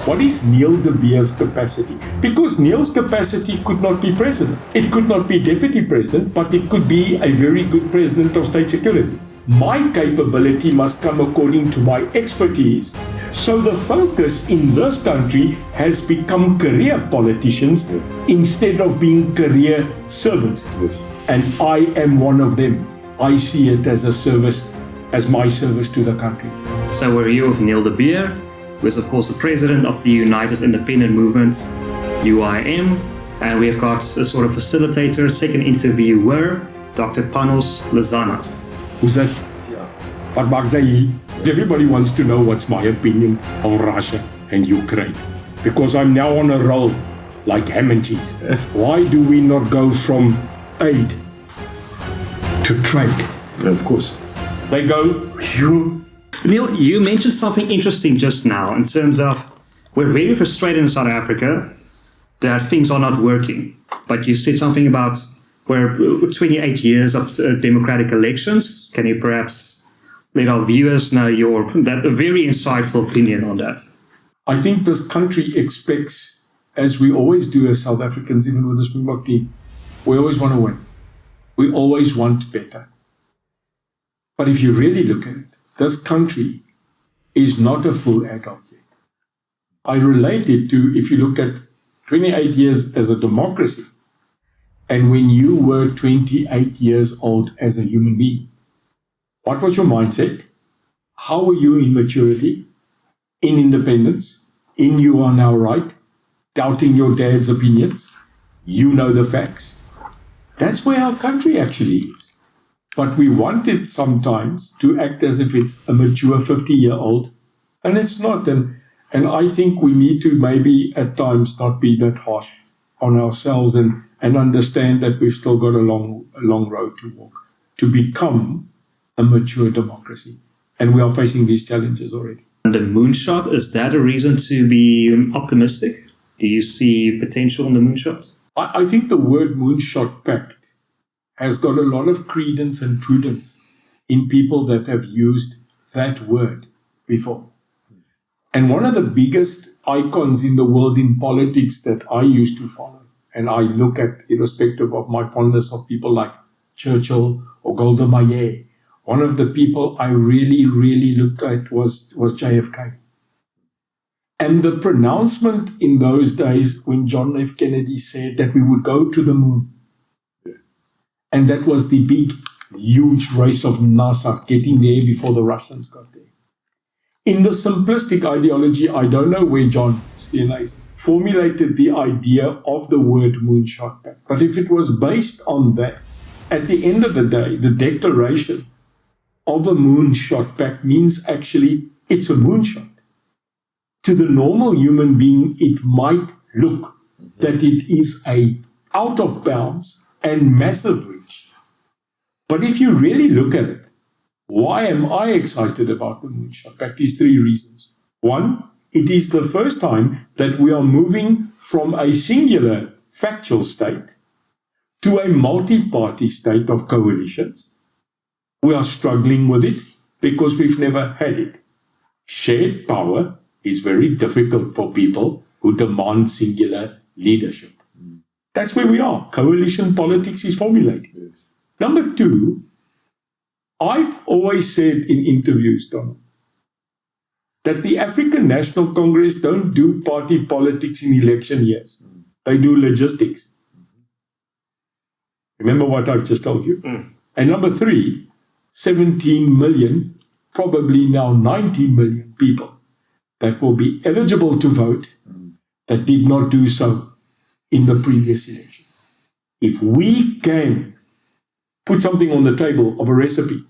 What is Neil de Beer's capacity? Because Neil's capacity could not be president. It could not be deputy president, but it could be a very good president of state security. My capability must come according to my expertise. So the focus in this country has become career politicians instead of being career servants. And I am one of them. I see it as a service, as my service to the country. So we're here with Neil de Beer, who is of course the president of the United Independent Movement, UIM, and we've got a sort of facilitator, second interviewer, Dr. PANOS LAZANAS. Who's that? Yeah. What maakt hy hier? Everybody wants to know what's my opinion of Russia and Ukraine. Because I'm now on a roll like ham and cheese. Why do we not go from aid to trade? Of course. They go, phew. Neil, you mentioned something interesting just now in terms of we're very frustrated in South Africa that things are not working. But you said something about we're 28 years of democratic elections. Can you perhaps let our viewers know that a very insightful opinion on that? I think this country expects, as we always do as South Africans, even with the Springbok team, we always want to win. We always want better. But if you really look at it, this country is not a full adult yet. I relate it to, if you look at 28 years as a democracy, and when you were 28 years old as a human being, what was your mindset? How were you in maturity, in independence, in you are now right, doubting your dad's opinions? You know the facts. That's where our country actually is. But we want it sometimes to act as if it's a mature 50-year-old, and it's not. And I think we need to maybe at times not be that harsh on ourselves and understand that we've still got a long road to walk to become a mature democracy. And we are facing these challenges already. And the Moonshot, is that a reason to be optimistic? Do you see potential in the Moonshot? I think the word Moonshot Pact has got a lot of credence and prudence in people that have used that word before. And one of the biggest icons in the world in politics that I used to follow, and I look at irrespective of my fondness of people like Churchill or Golda Meir, one of the people I really, really looked at was JFK. And the pronouncement in those days when John F. Kennedy said that we would go to the moon, and that was the big, huge race of NASA getting there before the Russians got there. In the simplistic ideology, I don't know where John Steenhuisen formulated the idea of the word Moonshot Pact. But if it was based on that, at the end of the day, the declaration of a Moonshot Pact means actually it's a moonshot. To the normal human being, it might look that it is a out of bounds and massive reach. But if you really look at it, why am I excited about the Moonshot Pact? There's three reasons. One, it is the first time that we are moving from a singular factual state to a multi-party state of coalitions. We are struggling with it because we've never had it. Shared power is very difficult for people who demand singular leadership. That's where we are. Coalition politics is formulated. Number two, I've always said in interviews, Donald, that the African National Congress don't do party politics in election years. They do logistics. Remember what I've just told you? And number three, 17 million, probably now 19 million people that will be eligible to vote that did not do so in the previous election. If we can put something on the table of a recipe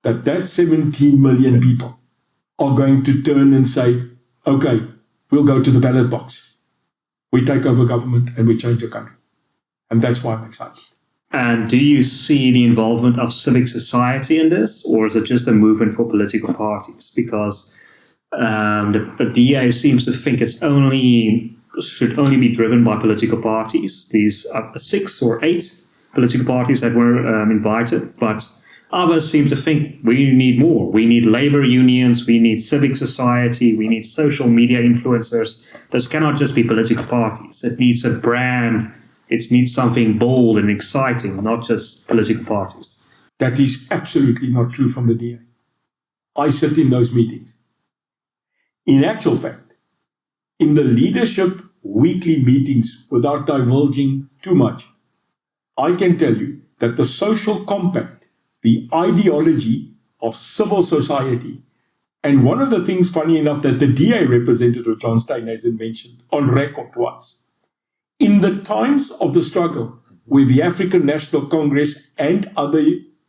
that 17 million people are going to turn and say, okay, we'll go to the ballot box. We take over government and we change the country. And that's why I'm excited. And do you see the involvement of civic society in this, or is it just a movement for political parties? Because the DA seems to think should only be driven by political parties. These 6 or 8 political parties that were invited, but Others seem to think we need more. We need labor unions, we need civic society, we need social media influencers. This cannot just be political parties. It needs a brand. It needs something bold and exciting, not just political parties. That is absolutely not true from the DA. I sit in those meetings. In actual fact, in the leadership weekly meetings, without divulging too much, I can tell you that the social compact, the ideology of civil society, and one of the things, funny enough, that the DA representative, John Steinhuisen, mentioned on record was, in the times of the struggle where the African National Congress and other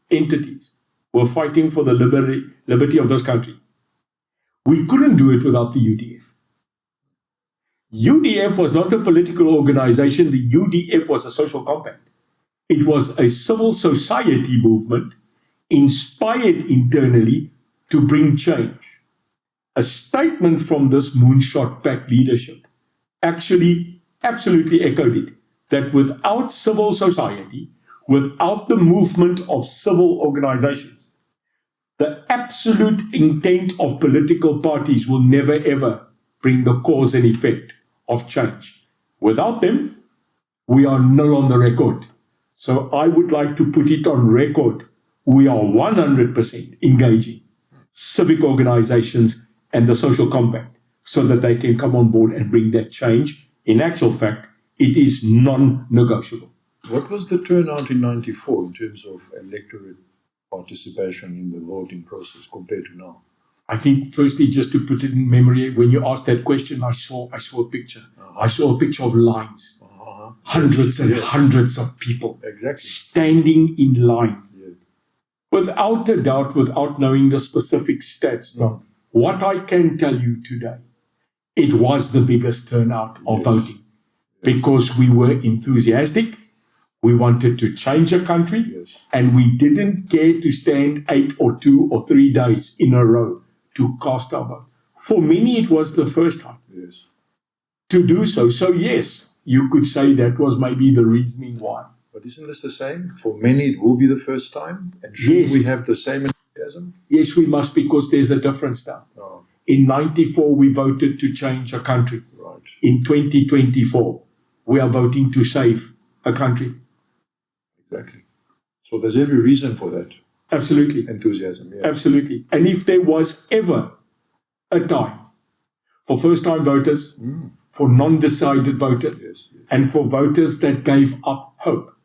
entities were fighting for the liberty of this country, we couldn't do it without the UDF. UDF was not a political organization. The UDF was a social compact. It was a civil society movement inspired internally to bring change. A statement from this Moonshot Pact leadership actually absolutely echoed it, that without civil society, without the movement of civil organizations, the absolute intent of political parties will never ever bring the cause and effect of change. Without them, we are null on the record. So I would like to put it on record. We are 100% engaging civic organizations and the social compact so that they can come on board and bring that change. In actual fact, it is non-negotiable. What was the turnout in 94 in terms of electorate participation in the voting process compared to now? I think, firstly, just to put it in memory, when you asked that question, I saw a picture. I saw a picture of lines. Hundreds and hundreds of people standing in line. Without a doubt, without knowing the specific stats, what I can tell you today, it was the biggest turnout of voting because we were enthusiastic. We wanted to change a country, and we didn't care to stand 8 or 2 or 3 days in a row to cast our vote. For many, it was the first time to do so. So yes, you could say that was maybe the reasoning why. But isn't this the same? For many, it will be the first time. And should we have the same enthusiasm? Yes, we must, because there's a difference now. In 94, we voted to change a country. In 2024, we are voting to save a country. Exactly. So there's every reason for that. Absolutely. Enthusiasm, Absolutely. And if there was ever a time for first-time voters, for non-decided voters, and for voters that gave up hope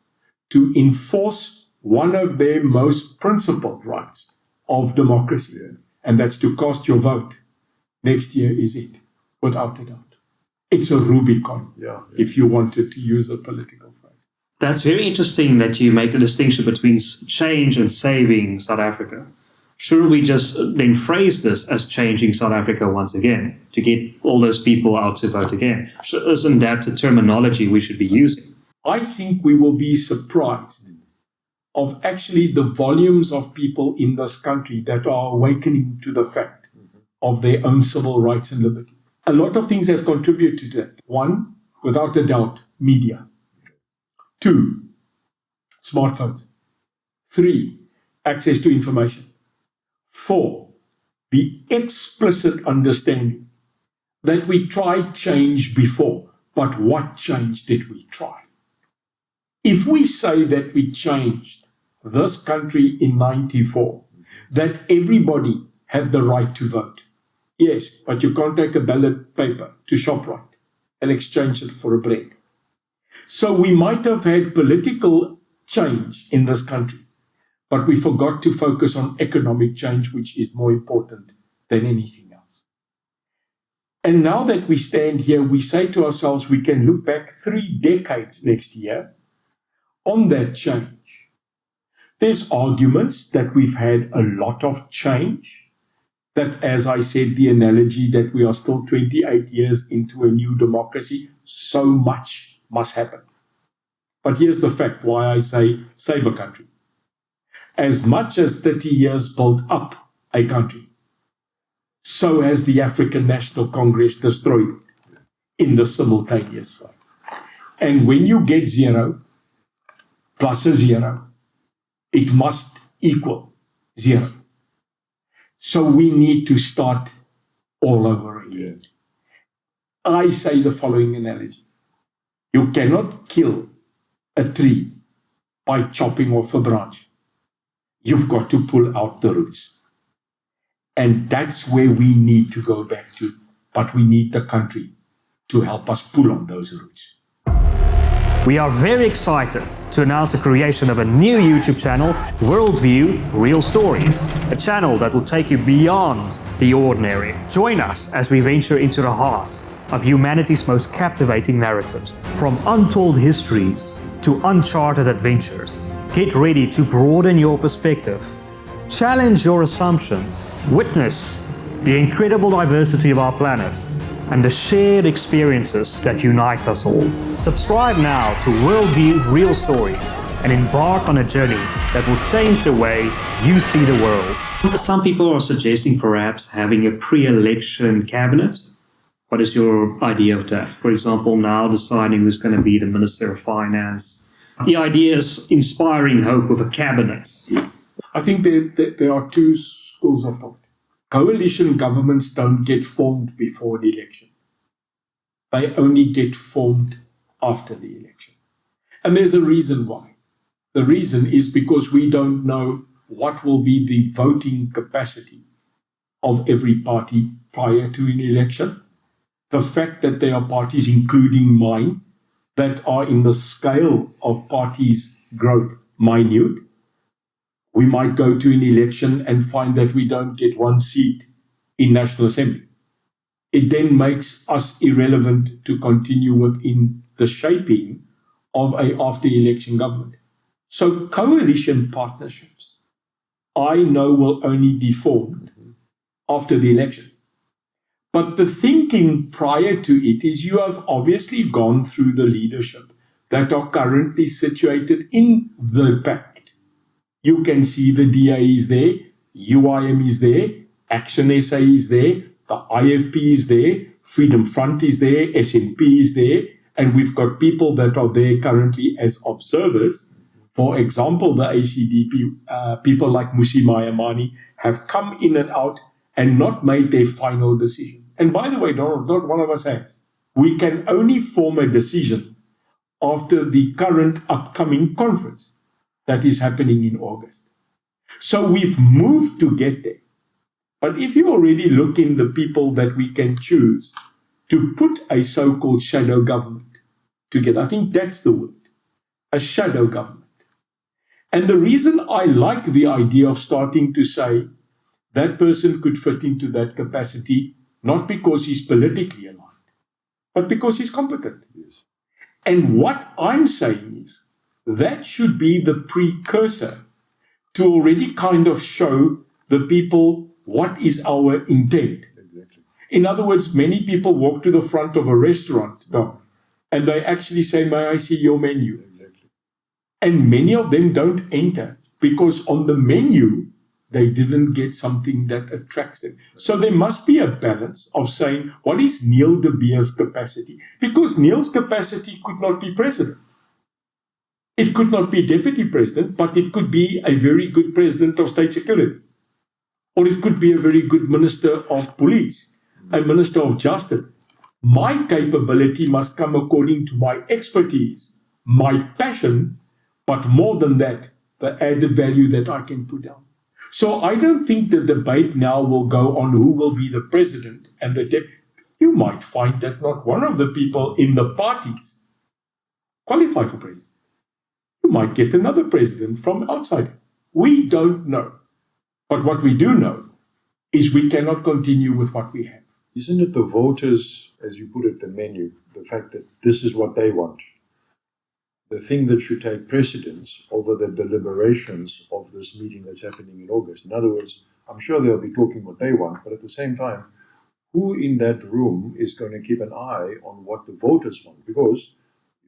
to enforce one of their most principled rights of democracy, and that's to cast your vote, next year is it, without a doubt. It's a Rubicon, if you wanted to use a political phrase. That's very interesting that you make the distinction between change and saving South Africa. Shouldn't we just then phrase this as changing South Africa once again to get all those people out to vote again? Isn't that the terminology we should be using? I think we will be surprised of actually the volumes of people in this country that are awakening to the fact of their own civil rights and liberty. A lot of things have contributed to that. 1, without a doubt, media. 2, smartphones. 3, access to information. 4, the explicit understanding that we tried change before, but what change did we try? If we say that we changed this country in 94, that everybody had the right to vote, yes, but you can't take a ballot paper to ShopRite and exchange it for a bread. So we might have had political change in this country, but we forgot to focus on economic change, which is more important than anything else. And now that we stand here, we say to ourselves, we can look back 3 decades next year on that change. There's arguments that we've had a lot of change, that, as I said, the analogy that we are still 28 years into a new democracy, so much must happen. But here's the fact why I say save a country. As much as 30 years built up a country, so has the African National Congress destroyed it in the simultaneous way. And when you get 0 plus a 0, it must equal 0. So we need to start all over again. I say the following analogy. You cannot kill a tree by chopping off a branch. You've got to pull out the roots. And that's where we need to go back to. But we need the country to help us pull on those roots. We are very excited to announce the creation of a new YouTube channel, Worldview Real Stories, a channel that will take you beyond the ordinary. Join us as we venture into the heart of humanity's most captivating narratives. From untold histories to uncharted adventures, get ready to broaden your perspective, challenge your assumptions, witness the incredible diversity of our planet, and the shared experiences that unite us all. Subscribe now to Worldview Real Stories and embark on a journey that will change the way you see the world. Some people are suggesting perhaps having a pre-election cabinet. What is your idea of that? For example, now deciding who's going to be the Minister of Finance. The idea is inspiring hope with a cabinet. I think there are two schools of thought. Coalition governments don't get formed before the election. They only get formed after the election. And there's a reason why. The reason is because we don't know what will be the voting capacity of every party prior to an election. The fact that there are parties, including mine, that are in the scale of parties' growth minute. We might go to an election and find that we don't get one seat in National Assembly. It then makes us irrelevant to continue within the shaping of a after-election government. So coalition partnerships, I know, will only be formed after the election. But the thinking prior to it is you have obviously gone through the leadership that are currently situated in the pact. You can see the DA is there, UIM is there, Action SA is there, the IFP is there, Freedom Front is there, SNP is there, and we've got people that are there currently as observers. For example, the ACDP, people like Musi Mayamani have come in and out and not made their final decision. And by the way, Donald, not one of us has. We can only form a decision after the current upcoming conference that is happening in August. So we've moved to get there. But if you already look in the people that we can choose to put a so-called shadow government together, I think that's the word, a shadow government. And the reason I like the idea of starting to say that person could fit into that capacity, not because he's politically aligned, but because he's competent. Yes. And what I'm saying is that should be the precursor to already kind of show the people what is our intent. Exactly. In other words, many people walk to the front of a restaurant, and they actually say, "May I see your menu?" Exactly. And many of them don't enter because on the menu, they didn't get something that attracts them. So there must be a balance of saying, what is Neil de Beer's capacity? Because Neil's capacity could not be president. It could not be deputy president, but it could be a very good president of state security. Or it could be a very good minister of police, a minister of justice. My capability must come according to my expertise, my passion, but more than that, the added value that I can put down. So I don't think the debate now will go on who will be the president and the deputy. You might find that not one of the people in the parties qualify for president. You might get another president from outside. We don't know. But what we do know is we cannot continue with what we have. Isn't it the voters, as you put it, the menu, the fact that this is what they want, the thing that should take precedence over the deliberations of this meeting that's happening in August? In other words, I'm sure they'll be talking what they want, but at the same time, who in that room is going to keep an eye on what the voters want? Because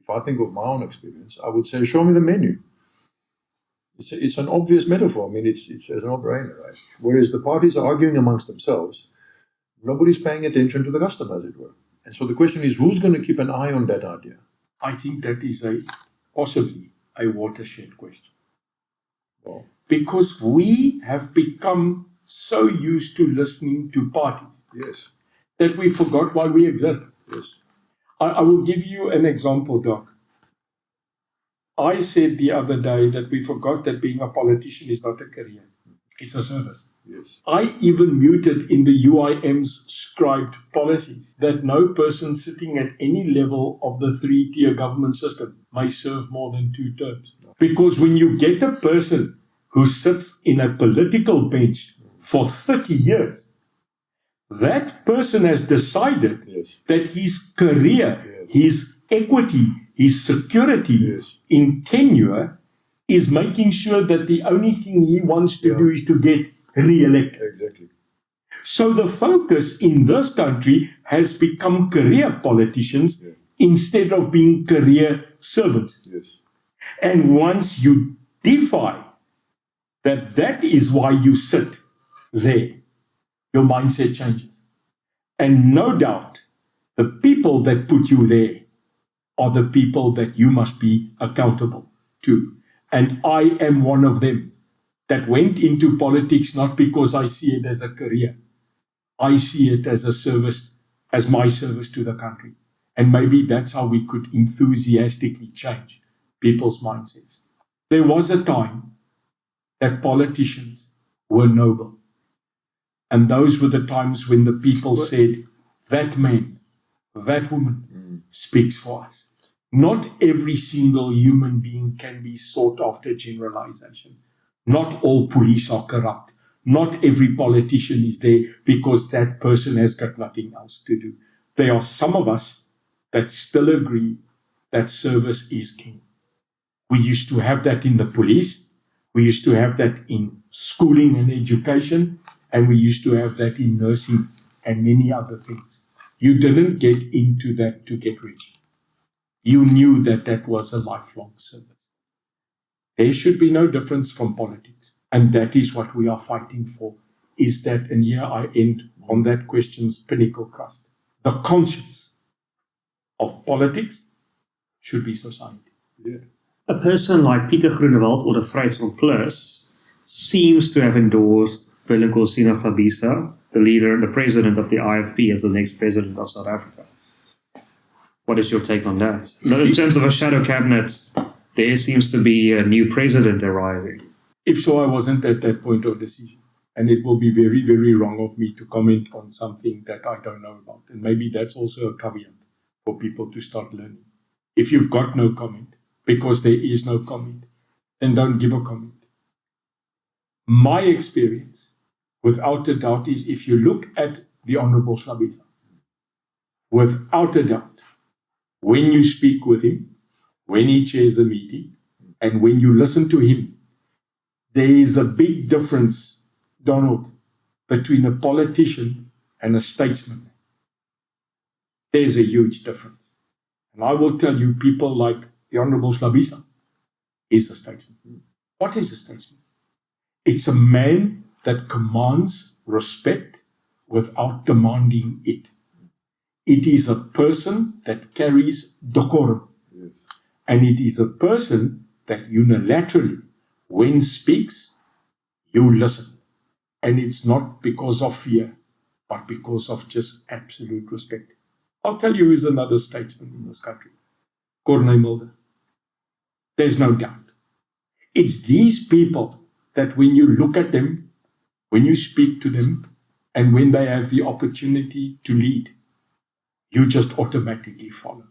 if I think of my own experience, I would say, show me the menu. It's an obvious metaphor. I mean, it's a no-brainer, right? Whereas the parties are arguing amongst themselves, nobody's paying attention to the customer, as it were. And so the question is, who's going to keep an eye on that idea? I think that is possibly a watershed question. Well, because we have become so used to listening to parties Yes. that we forgot why we exist. Yes. I will give you an example, Doc. I said the other day that we forgot that being a politician is not a career. It's a service. Yes. I even muted in the UIM's scribed policies that no person sitting at any level of the three-tier government system may serve more than 2 terms. Because when you get a person who sits in a political bench for 30 years, that person has decided Yes. that his career, Yes. his equity, his security Yes. in tenure is making sure that the only thing he wants to do is to get re-elected. Exactly. So the focus in this country has become career politicians instead of being career servants. Yes. And once you defy that that is why you sit there, your mindset changes. And no doubt, the people that put you there are the people that you must be accountable to. And I am one of them that went into politics not because I see it as a career. I see it as a service, as my service to the country. And maybe that's how we could enthusiastically change people's mindsets. There was a time that politicians were noble. And those were the times when the people said, that man, that woman speaks for us. Not every single human being can be sought after generalization. Not all police are corrupt. Not every politician is there because that person has got nothing else to do. There are some of us that still agree that service is king. We used to have that in the police. We used to have that in schooling and education. And we used to have that in nursing and many other things. You didn't get into that to get rich. You knew that that was a lifelong service. There should be no difference from politics. And that is what we are fighting for, is that, and here I end on that question's pinnacle crust. The conscience of politics should be society. Yeah. A person like Pieter Groenewald or the Vryheidsfront Plus seems to have endorsed Willem Glabisa, the leader, the president of the IFP, as the next president of South Africa. What is your take on that? In terms of a shadow cabinet, there seems to be a new president arising. If so, I wasn't at that point of decision. And it will be very, very wrong of me to comment on something that I don't know about. And maybe that's also a caveat for people to start learning. If you've got no comment, because there is no comment, then don't give a comment. My experience, without a doubt, is if you look at the Honorable Glabisa, without a doubt, when you speak with him, when he chairs a meeting, and when you listen to him, there is a big difference, Donald, between a politician and a statesman. There's a huge difference. And I will tell you, people like the Honorable Glabisa is a statesman. What is a statesman? It's a man that commands respect without demanding it. It is a person that carries decorum. Yes. And it is a person that unilaterally, when speaks, you listen. And it's not because of fear, but because of just absolute respect. I'll tell you who's another statesman in this country. Guyton McKenzie. There's no doubt. It's these people that when you look at them, when you speak to them, and when they have the opportunity to lead, you just automatically follow.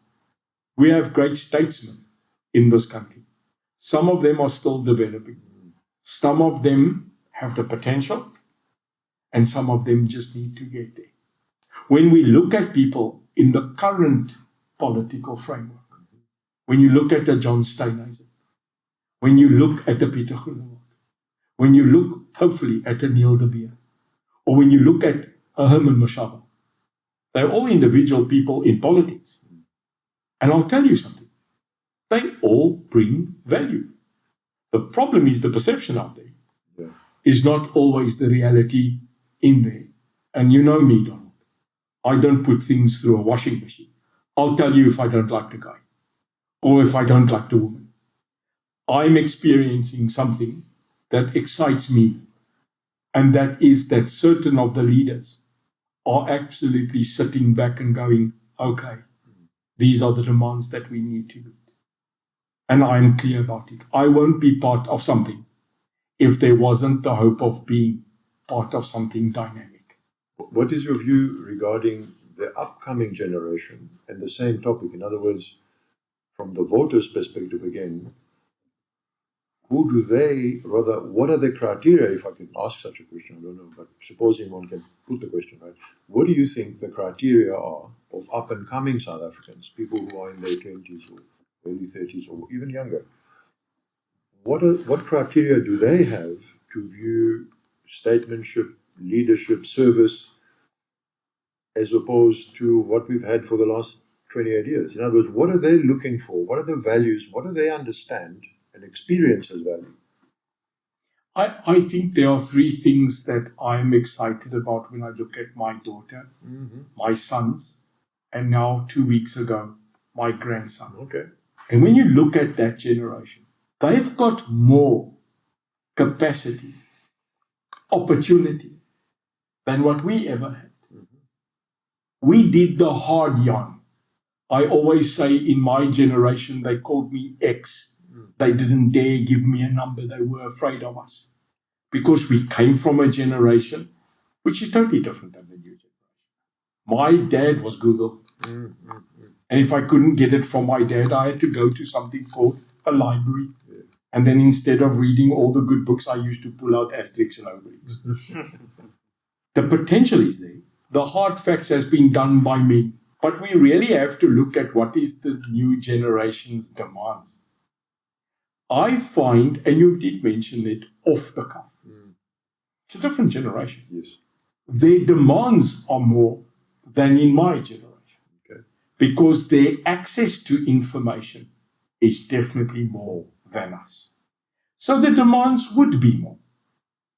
We have great statesmen in this country. Some of them are still developing. Some of them have the potential, and some of them just need to get there. When we look at people in the current political framework, when you look at a John Steenhuisen, when you look at a Pieter Groenewald, when you look, hopefully, at a Neil de Beer, or when you look at a Herman Mashaba, they're all individual people in politics. And I'll tell you something. They all bring value. The problem is the perception out there is not always the reality in there. And you know me, Donald. I don't put things through a washing machine. I'll tell you if I don't like the guy or if I don't like the woman. I'm experiencing something that excites me, and that is that certain of the leaders are absolutely sitting back and going, okay, these are the demands that we need to meet. And I'm clear about it. I won't be part of something if there wasn't the hope of being part of something dynamic. What is your view regarding the upcoming generation and the same topic? In other words, from the voters' perspective again, who do they, rather, what are the criteria, if I can ask such a question, I don't know, but supposing one can put the question right, what do you think the criteria are of up-and-coming South Africans, people who are in their 20s or early 30s or even younger? What criteria do they have to view statesmanship, leadership, service, as opposed to what we've had for the last 28 years? In other words, what are they looking for? What are the values? What do they understand and experience as value? I think there are three things that I'm excited about when I look at my daughter, my sons, and now 2 weeks ago, my grandson. Okay. And when you look at that generation, they've got more capacity, opportunity than what we ever had. We did the hard yarn. I always say in my generation, they called me X. They didn't dare give me a number. They were afraid of us. Because we came from a generation which is totally different than the new generation. My dad was Google. And if I couldn't get it from my dad, I had to go to something called a library. And then instead of reading all the good books, I used to pull out Asterix and Obelix. The potential is there. The hard facts has been done by me. But we really have to look at what is the new generation's demands. I find, and you did mention it, off the cuff. It's a different generation. Yes. Their demands are more than in my generation. Okay. Because their access to information is definitely more than us. So the demands would be more.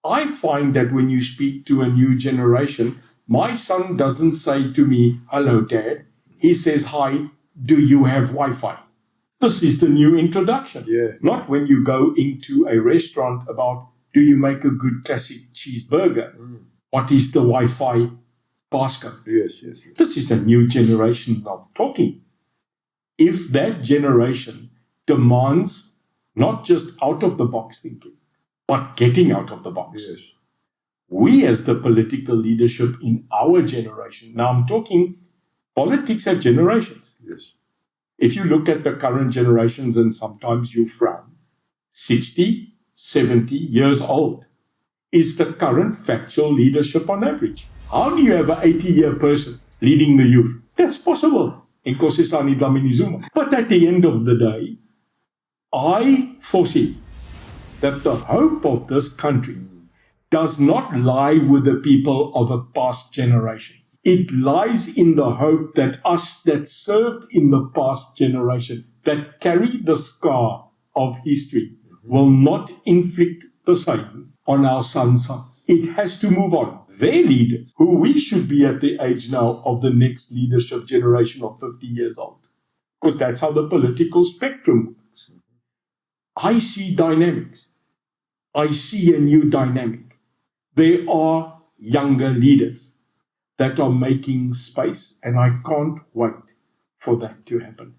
I find that when you speak to a new generation, my son doesn't say to me, hello, Dad. He says, hi, do you have Wi-Fi? This is the new introduction. Yeah. Not when you go into a restaurant about, do you make a good classic cheeseburger? What is the Wi-Fi passcode? Yes. This is a new generation of talking. If that generation demands not just out-of-the-box thinking, but getting out of the box. Yes. We as the political leadership in our generation, now I'm talking, politics have generations. Yes. If you look at the current generations, and sometimes you frown, 60, 70 years old is the current factual leadership on average. How do you have an 80-year person leading the youth? That's possible in Nkosazana Dlamini Zuma. But at the end of the day, I foresee that the hope of this country does not lie with the people of a past generation. It lies in the hope that us that served in the past generation, that carry the scar of history, will not inflict the same on our sons. It has to move on. Their leaders, who we should be at the age now of the next leadership generation of 50 years old, because that's how the political spectrum works. I see dynamics. I see a new dynamic. There are younger leaders that are making space, and I can't wait for that to happen.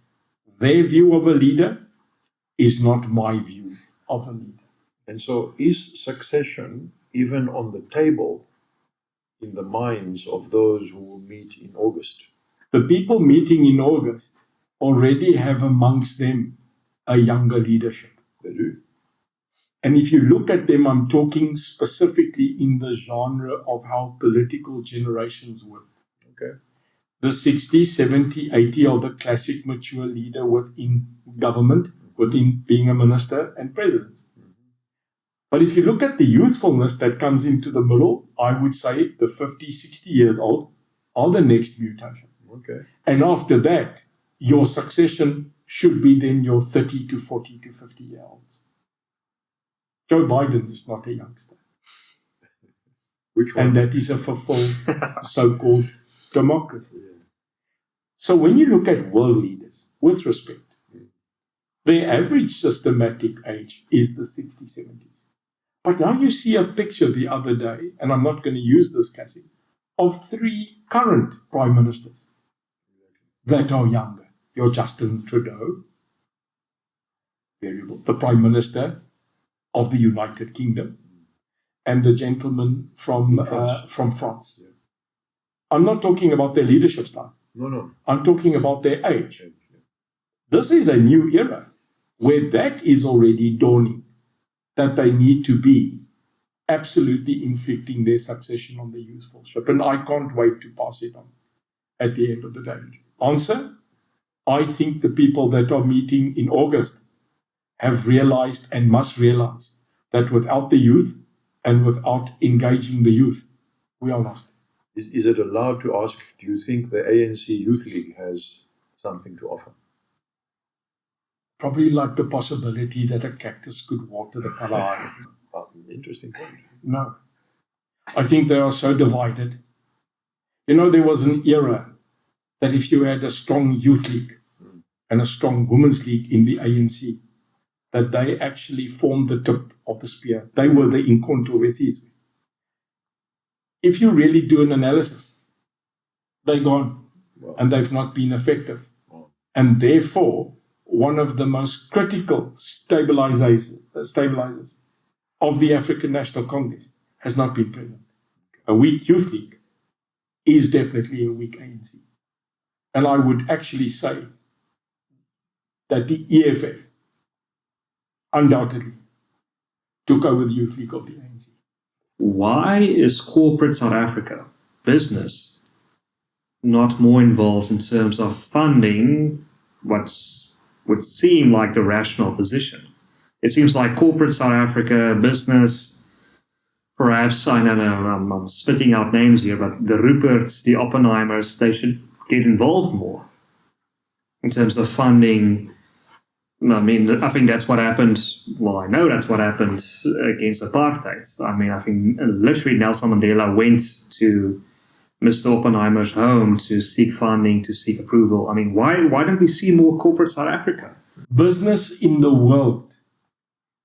Their view of a leader is not my view of a leader. And so is succession even on the table in the minds of those who will meet in August? The people meeting in August already have amongst them a younger leadership. They do. And if you look at them, I'm talking specifically in the genre of how political generations work. Okay. The 60, 70, 80 are the classic mature leader within government, within being a minister and president. But if you look at the youthfulness that comes into the middle, I would say the 50, 60 years old are the next mutation. Okay. And after that, your succession should be then your 30 to 40 to 50 year olds. Joe Biden is not a youngster. Which one? And that is a fulfilled so-called democracy. So when you look at world leaders, with respect, their average systematic age is the 60s, 70s. But now you see a picture the other day, and I'm not going to use this, Cassie, of 3 current prime ministers that are younger. You're Justin Trudeau, variable, the prime minister of the United Kingdom, and the gentleman from France. Yeah. I'm not talking about their leadership style. No. I'm talking about their age. This is a new era where that is already dawning, that they need to be absolutely inflicting their succession on the youthfulship. And I can't wait to pass it on at the end of the day. Answer? I think the people that are meeting in August have realized and must realize that without the youth and without engaging the youth, we are lost. Is it allowed to ask, do you think the ANC Youth League has something to offer? Probably like the possibility that a cactus could water the Kalahari. Interesting point. No. I think they are so divided. You know, there was an era that if you had a strong youth league and a strong women's league in the ANC, that they actually formed the tip of the spear. They were the incontroversies. If you really do an analysis, they're gone. Wow. And they've not been effective. Wow. And therefore, one of the most critical stabilizers of the African National Congress has not been present. A weak youth league is definitely a weak ANC. And I would actually say that the EFF undoubtedly took over the youth league of the ANC. Why is corporate South Africa, business, not more involved in terms of funding what would seem like the rational position? It seems like corporate South Africa, business, perhaps, I don't know, I'm spitting out names here, but the Ruperts, the Oppenheimers, they should get involved more in terms of funding. I mean, I think that's what happened. Well, I know that's what happened against apartheid. I mean, I think literally Nelson Mandela went to Mr. Oppenheimer's home to seek funding, to seek approval. I mean, why don't we see more corporate South Africa? Business in the world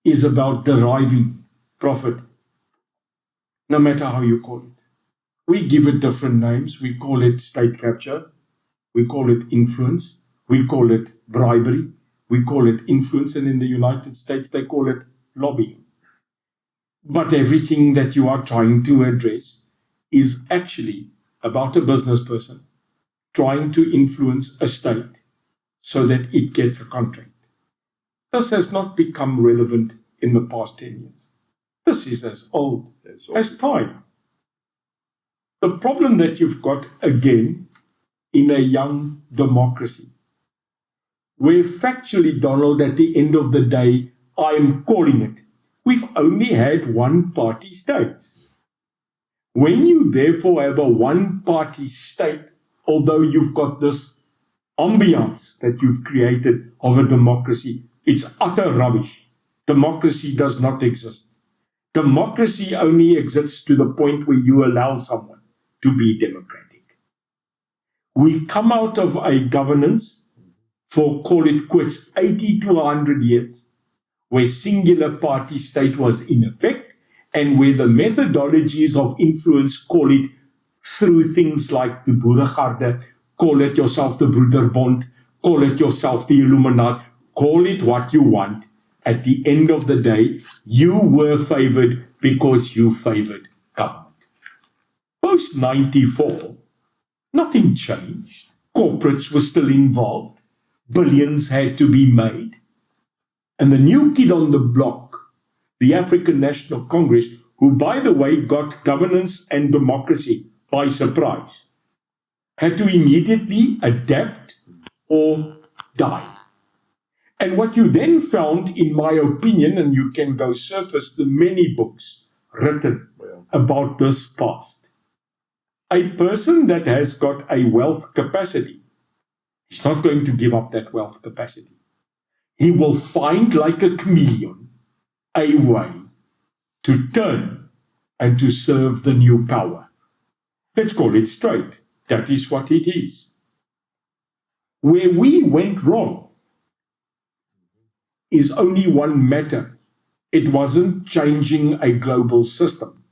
is about deriving profit, no matter how you call it. We give it different names. We call it state capture. We call it influence. We call it bribery. We call it influence, and in the United States, they call it lobbying. But everything that you are trying to address is actually about a business person trying to influence a state so that it gets a contract. This has not become relevant in the past 10 years. This is as old as time. The problem that you've got, again, in a young democracy, where factually, Donald, at the end of the day, I am calling it, we've only had one-party states. When you therefore have a one-party state, although you've got this ambiance that you've created of a democracy, it's utter rubbish. Democracy does not exist. Democracy only exists to the point where you allow someone to be democratic. We come out of a governance for, call it quits, 80 to 100 years, where singular party state was in effect, and where the methodologies of influence, call it through things like the Boeregarde, call it yourself the Broederbond, call it yourself the Illuminati, call it what you want. At the end of the day, you were favored because you favored government. Post 94, nothing changed. Corporates were still involved. Billions had to be made. And the new kid on the block, the African National Congress, who, by the way, got governance and democracy by surprise, had to immediately adapt or die. And what you then found, in my opinion, and you can go surface the many books written about this past, a person that has got a wealth capacity, he's not going to give up that wealth capacity. He will find, like a chameleon, a way to turn and to serve the new power. Let's call it straight. That is what it is. Where we went wrong is only one matter It wasn't changing a global system.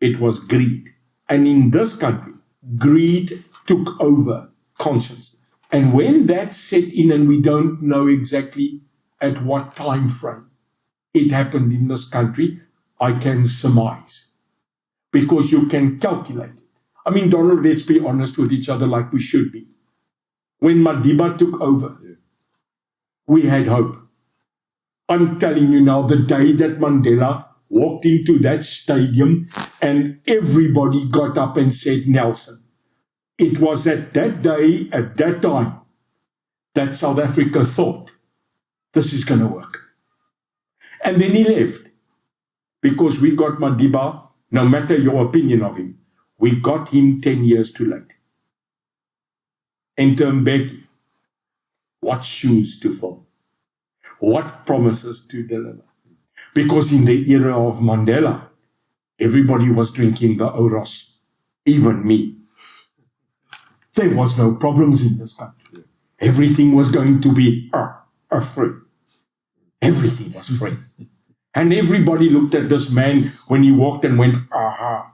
It was greed. And in this country, greed took over consciousness. And when that set in, and we don't know exactly at what time frame it happened in this country, I can surmise. Because you can calculate it. I mean, Donald, let's be honest with each other like we should be. When Madiba took over, we had hope. I'm telling you now, the day that Mandela walked into that stadium and everybody got up and said Nelson, it was at that day, at that time, that South Africa thought, this is going to work. And then he left. Because we got Madiba, no matter your opinion of him, we got him 10 years too late. Enter Mbeki. What shoes to fill? What promises to deliver? Because in the era of Mandela, everybody was drinking the Oros, even me. There was no problems in this country. Everything was going to be free. Everything was free. And everybody looked at this man when he walked and went, aha,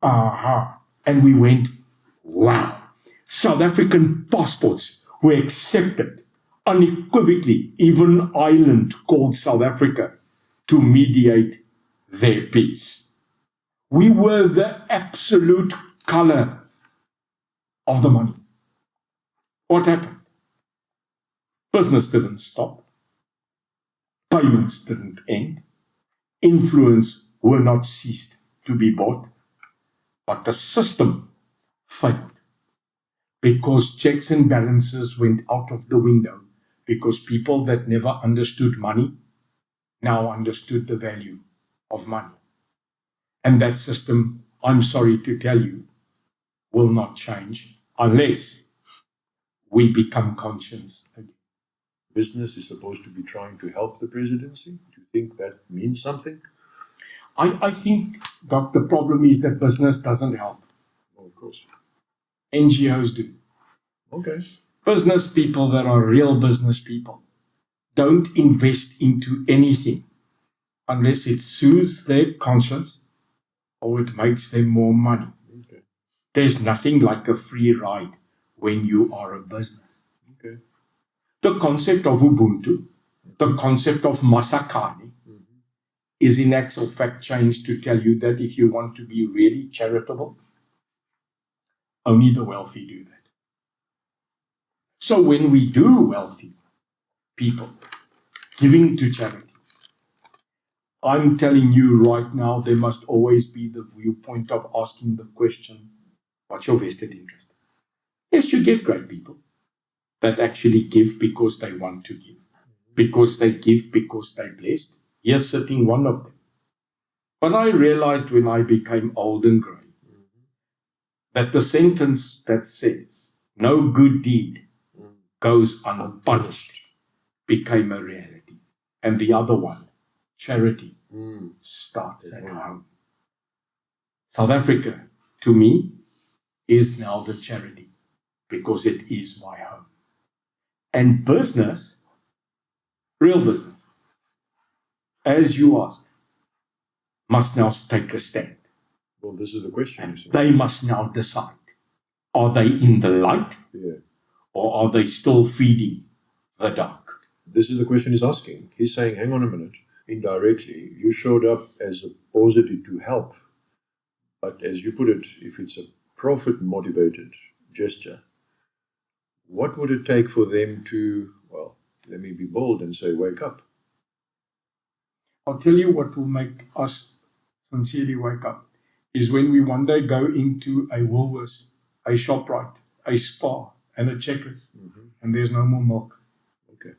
aha. And we went, wow. South African passports were accepted unequivocally. Even Ireland called South Africa to mediate their peace. We were the absolute color of the money. What happened? Business didn't stop. Payments didn't end. Influence were not ceased to be bought. But the system failed. Because checks and balances went out of the window. Because people that never understood money now understood the value of money. And that system, I'm sorry to tell you, will not change unless we become conscious again. Business is supposed to be trying to help the presidency. Do you think that means something? I think, Doc, the problem is that business doesn't help. Oh, of course. NGOs do. Okay. Business people that are real business people don't invest into anything unless it soothes their conscience or it makes them more money. Okay. There's nothing like a free ride when you are a business. Okay. The concept of Ubuntu, the concept of Masakani, is in actual fact changed to tell you that if you want to be really charitable, only the wealthy do that. So when we do wealthy people giving to charity, I'm telling you right now, there must always be the viewpoint of asking the question, what's your vested interest? Yes, you get great people that actually give because they want to give, because they give because they're blessed. Yes, sitting one of them. But I realized when I became old and grey that the sentence that says, no good deed goes unpunished, became a reality. And the other one, charity, starts at home. South Africa, to me, is now the charity because it is my home. And business, real business, as you ask, must now take a stand. Well, this is the question. And they must now decide, are they in the light or are they still feeding the dark? This is the question he's asking. He's saying, hang on a minute, indirectly, you showed up as a positive to help. But as you put it, if it's a profit-motivated gesture, what would it take for them to, well, let me be bold and say, wake up? I'll tell you what will make us sincerely wake up is when we one day go into a Woolworths, a ShopRite, a Spar, and a Checkers, and there's no more milk. Okay.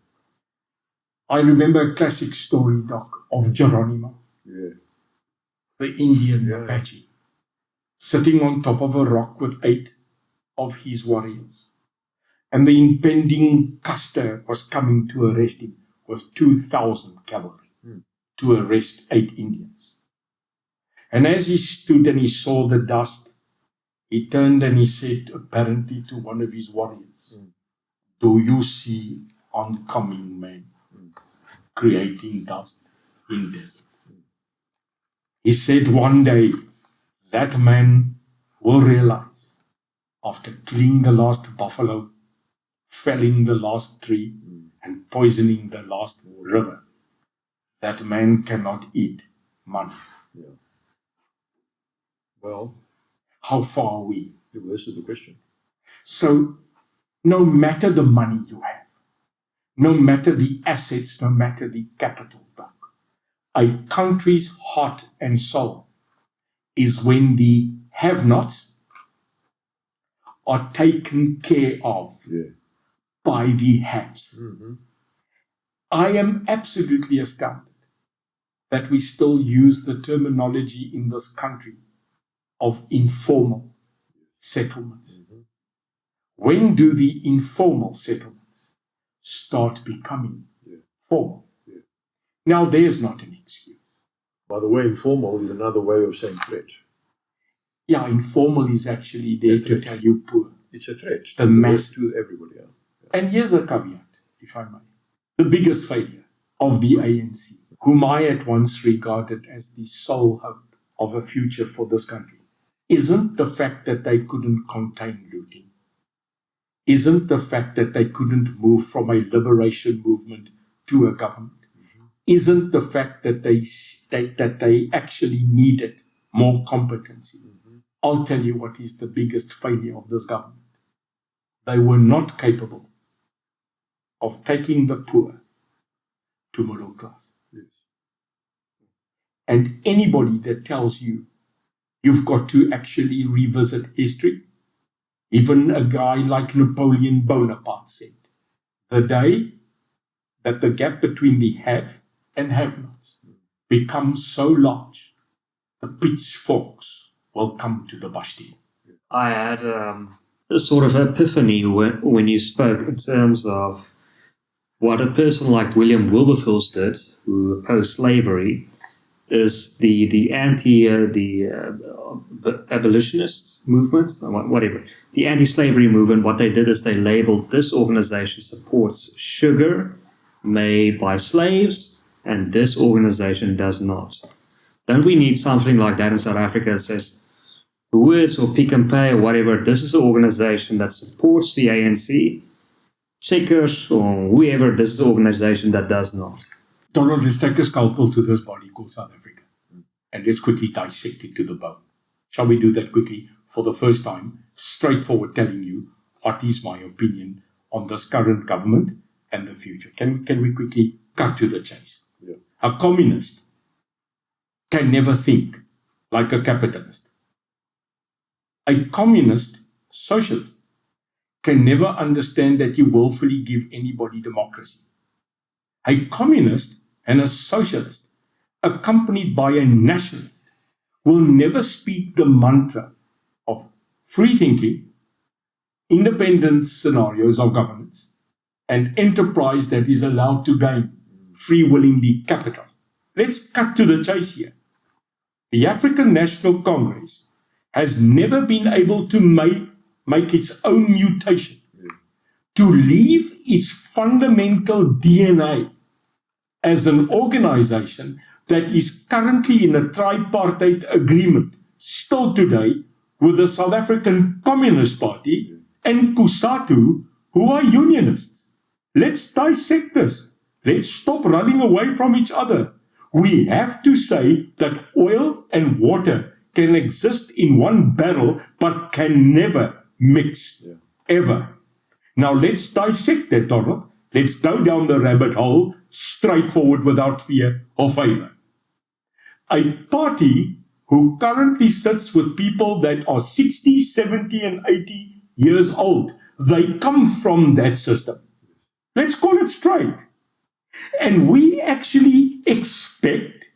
I remember a classic story, Doc, of Geronimo, the Indian Apache, sitting on top of a rock with 8 of his warriors. And the impending Custer was coming to arrest him with 2,000 cavalry to arrest 8 Indians. And as he stood and he saw the dust, he turned and he said apparently to one of his warriors, do you see oncoming men creating dust? in desert. He said one day that man will realize, after killing the last buffalo, felling the last tree, and poisoning the last river, that man cannot eat money. Yeah. Well, how far are we? This is the question. So, no matter the money you have, no matter the assets, no matter the capital, a country's heart and soul is when the have-nots are taken care of by the haves. Mm-hmm. I am absolutely astounded that we still use the terminology in this country of informal settlements. Mm-hmm. When do the informal settlements start becoming formal? Yeah. Now, there's not an excuse. By the way, informal is another way of saying threat. Yeah, informal is actually there to tell you poor. It's a threat. The mass to everybody else. Yeah. And here's a caveat, if I may. The biggest failure of the ANC, whom I at once regarded as the sole hope of a future for this country, isn't the fact that they couldn't contain looting, isn't the fact that they couldn't move from a liberation movement to a government, isn't the fact that they actually needed more competency. I'll tell you what is the biggest failure of this government. They were not capable of taking the poor to middle class. Yes. And anybody that tells you you've got to actually revisit history, even a guy like Napoleon Bonaparte said, the day that the gap between the have and have-nots becomes so large, the pitchforks will come to the Bastille. I had a sort of epiphany when you spoke in terms of what a person like William Wilberforce did, who opposed slavery, is the abolitionist movement, whatever, the anti-slavery movement. What they did is they labeled this organization supports sugar made by slaves, and this organization does not. Don't we need something like that in South Africa that says, Words or Pick and Pay or whatever, this is an organization that supports the ANC, Checkers or whoever, this is an organization that does not. Donald, let's take a scalpel to this body called South Africa and let's quickly dissect it to the bone. Shall we do that quickly for the first time, straightforward telling you what is my opinion on this current government and the future? Can we quickly cut to the chase? Yeah. A communist can never think like a capitalist. A communist socialist can never understand that you willfully give anybody democracy. A communist and a socialist, accompanied by a nationalist, will never speak the mantra of free thinking, independent scenarios of governance, and enterprise that is allowed to gain free willingly capital. Let's cut to the chase here. The African National Congress has never been able to make its own mutation, to leave its fundamental DNA as an organization that is currently in a tripartite agreement still today with the South African Communist Party and COSATU, who are unionists. Let's dissect this. Let's stop running away from each other. We have to say that oil and water can exist in one barrel but can never mix, ever. Now let's dissect that, Donald. Let's go down the rabbit hole, straightforward, without fear or favor. A party who currently sits with people that are 60, 70, and 80 years old, they come from that system. Let's call it straight. And we actually expect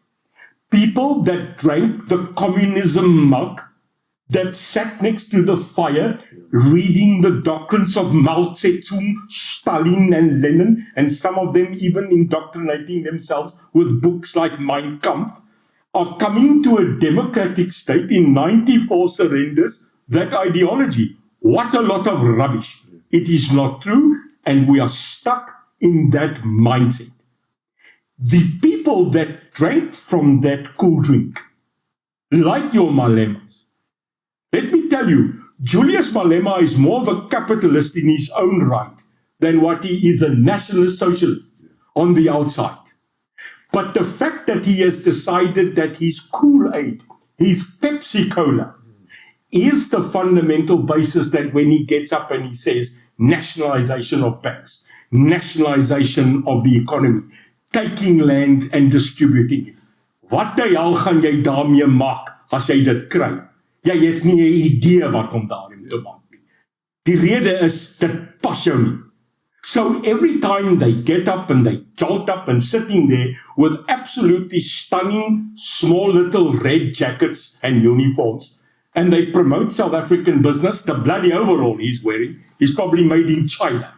people that drank the communism mug, that sat next to the fire, reading the doctrines of Mao Zedong, Stalin, and Lenin, and some of them even indoctrinating themselves with books like Mein Kampf, are coming to a democratic state in 94 surrenders that ideology. What a lot of rubbish. It is not true, and we are stuck in that mindset. the people that drank from that cool drink, like your Malemas, let me tell you, Julius Malema is more of a capitalist in his own right than what he is a nationalist socialist on the outside. But the fact that he has decided that his Kool-Aid, his Pepsi Cola, is the fundamental basis that when he gets up and he says nationalization of banks, nationalization of the economy, taking land and distributing it. Wat die hel gaan jy daarmee maak as jy dit kry? Jy het nie 'n idee wat om daarmee te maak nie. Die rede is, dit pas jou nie. So every time they get up and they jolt up and sitting there with absolutely stunning small little red jackets and uniforms, and they promote South African business, the bloody overall he's wearing is probably made in China.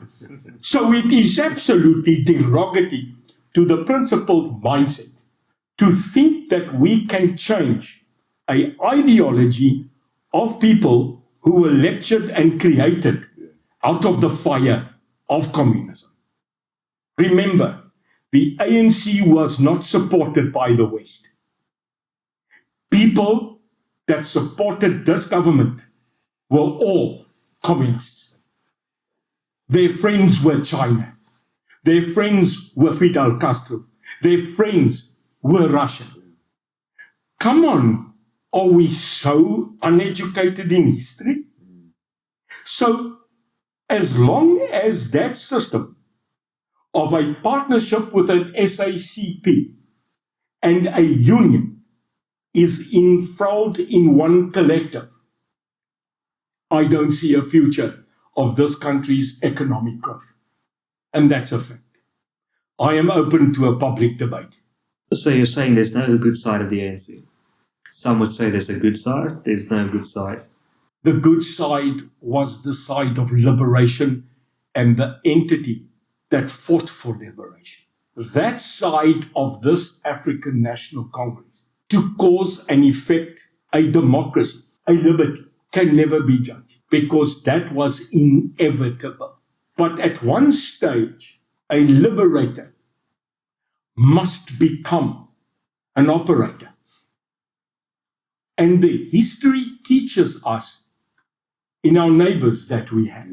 So it is absolutely derogatory to the principled mindset to think that we can change an ideology of people who were lectured and created out of the fire of communism. Remember, the ANC was not supported by the West. People that supported this government were all communists. Their friends were China. Their friends were Fidel Castro. Their friends were Russia. Come on, are we so uneducated in history? So, as long as that system of a partnership with an SACP and a union is enthralled in one collective, I don't see a future of this country's economic growth. And that's a fact. I am open to a public debate. So you're saying there's no good side of the ANC? Some would say there's a good side, there's no good side. The good side was the side of liberation and the entity that fought for liberation. That side of this African National Congress, to cause and effect a democracy, a liberty, can never be judged because that was inevitable. But at one stage, a liberator must become an operator. And the history teaches us in our neighbors that we have,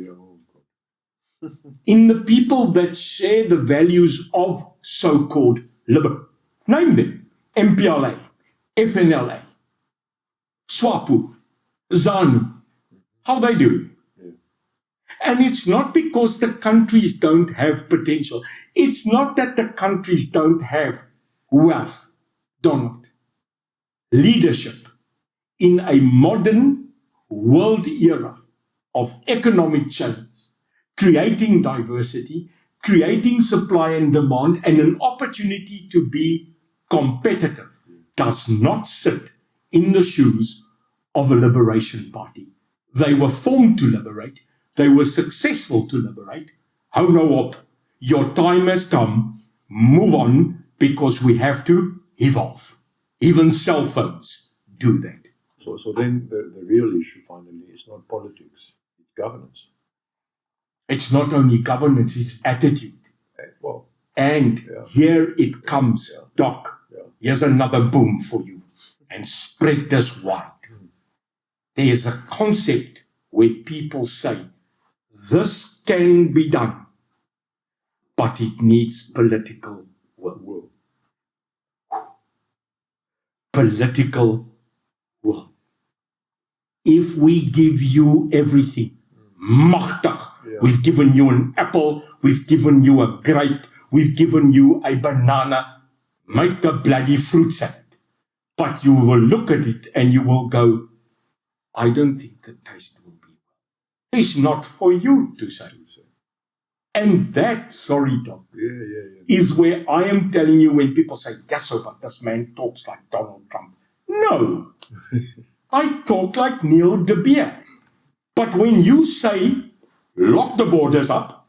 in the people that share the values of so-called liberty. Name them: MPLA, FNLA, SWAPO, ZANU. How they do? And it's not because the countries don't have potential. It's not that the countries don't have wealth, Donald. Leadership in a modern world era of economic change, creating diversity, creating supply and demand, and an opportunity to be competitive does not sit in the shoes of a liberation party. They were formed to liberate. They were successful to liberate. Hou nou op. Your time has come. Move on, because we have to evolve. Even cell phones do that. So then the real issue finally is not politics, it's governance. It's not only governance, it's attitude. Well, and here it comes, Doc. Here's another boom for you. And spread this wide. There is a concept where people say, this can be done, but it needs political will. Political will. If we give you everything, machtig, we've given you an apple, we've given you a grape, we've given you a banana, make a bloody fruit salad. But you will look at it and you will go, I don't think the taste will be well. It's not for you to say. And that, sorry, Doc, is where I am telling you when people say, yes, sir, but this man talks like Donald Trump. No, I talk like Neil de Beer. But when you say, lock the borders up,